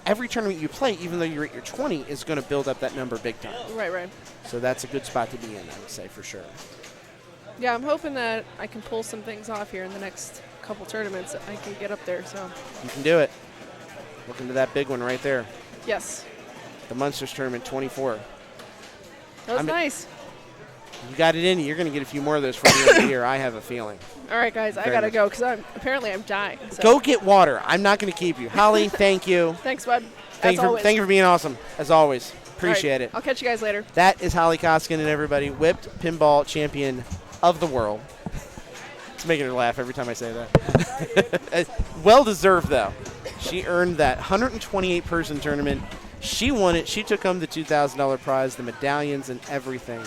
every tournament you play, even though you're at your 20, is going to build up that number big time. Right. So that's a good spot to be in, I would say, for sure. Yeah, I'm hoping that I can pull some things off here in the next couple tournaments. I can get up there, so. You can do it. Look into that big one right there. Yes. The Munsters Tournament 24. That was nice. You got it in you. You're going to get a few more of those for the end of the year, I have a feeling. All right, guys, I got to go because I'm dying. So. Go get water. I'm not going to keep you. Holly, thank you. Thanks, bud. Thank you for being awesome, as always. Appreciate it. I'll catch you guys later. That is Holly Koskin and everybody, whipped pinball champion of the world. It's making her laugh every time I say that. Well deserved, though. She earned that 128-person tournament. She won it. She took home the $2,000 prize, the medallions, and everything.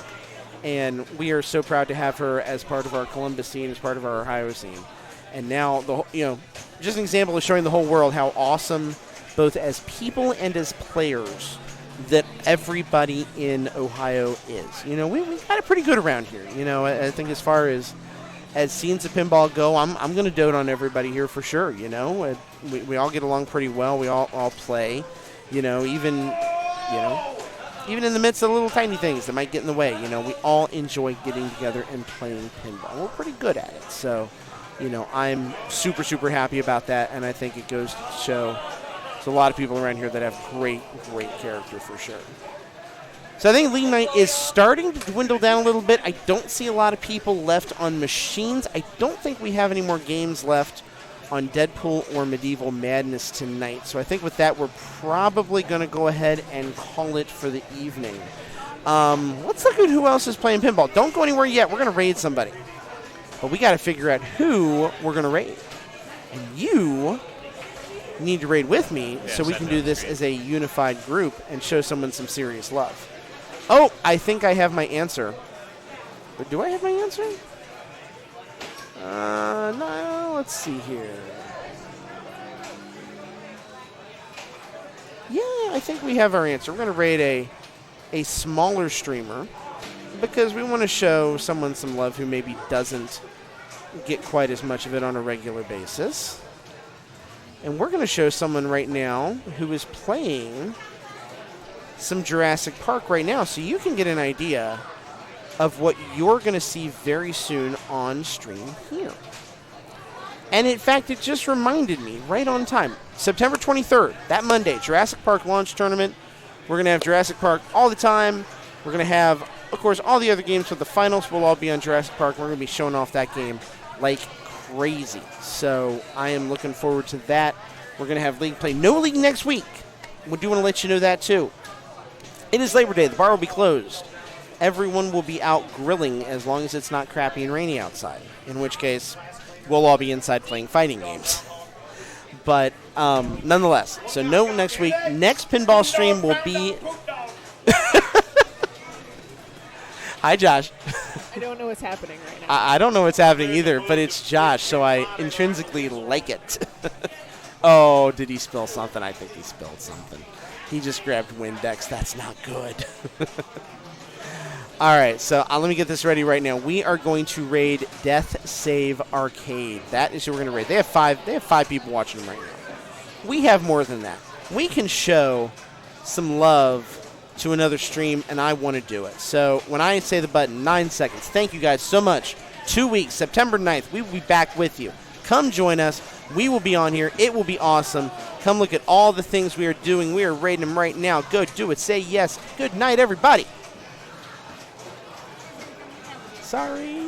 And we are so proud to have her as part of our Columbus scene, as part of our Ohio scene. And now, just an example of showing the whole world how awesome, both as people and as players, that everybody in Ohio is. We got it pretty good around here. I think as far as scenes of pinball go, I'm going to dote on everybody here for sure. We all get along pretty well. We all play. Even in the midst of little tiny things that might get in the way, we all enjoy getting together and playing pinball. We're pretty good at it. So, I'm super, super happy about that, and I think it goes to show there's a lot of people around here that have great, great character for sure. So I think League Night is starting to dwindle down a little bit. I don't see a lot of people left on machines. I don't think we have any more games left on Deadpool or Medieval Madness tonight. So I think with that, we're probably going to go ahead and call it for the evening. Let's look at who else is playing pinball. Don't go anywhere yet. We're going to raid somebody. But we got to figure out who we're going to raid. And you need to raid with me so we can do this as a unified group and show someone some serious love. Oh, I think I have my answer. But do I have my answer? No, let's see here. Yeah, I think we have our answer. We're going to raid a smaller streamer because we want to show someone some love who maybe doesn't get quite as much of it on a regular basis. And we're going to show someone right now who is playing some Jurassic Park right now, so you can get an idea of what you're going to see very soon on stream here. And in fact, it just reminded me right on time. September 23rd, that Monday, Jurassic Park launch tournament. We're going to have Jurassic Park all the time. We're going to have, of course, all the other games, but the finals will all be on Jurassic Park. We're going to be showing off that game like crazy. So I am looking forward to that. We're going to have League play. No League next week. We do want to let you know that, too. It is Labor Day. The bar will be closed. Everyone will be out grilling as long as it's not crappy and rainy outside, in which case we'll all be inside playing fighting games. But nonetheless, so no next week. Next pinball stream will be... Hi, Josh. I don't know what's happening right now. I don't know what's happening either, but it's Josh, so I intrinsically like it. Oh, did he spill something? I think he spilled something. He just grabbed Windex. That's not good. All right, so let me get this ready right now. We are going to raid Death Save Arcade. That is who we're going to raid. They have five people watching them right now. We have more than that. We can show some love to another stream, and I want to do it. So when I say the button, 9 seconds. Thank you guys so much. 2 weeks, September 9th, we will be back with you. Come join us. We will be on here. It will be awesome. Come look at all the things we are doing. We are raiding them right now. Go do it. Say yes. Good night, everybody. Sorry.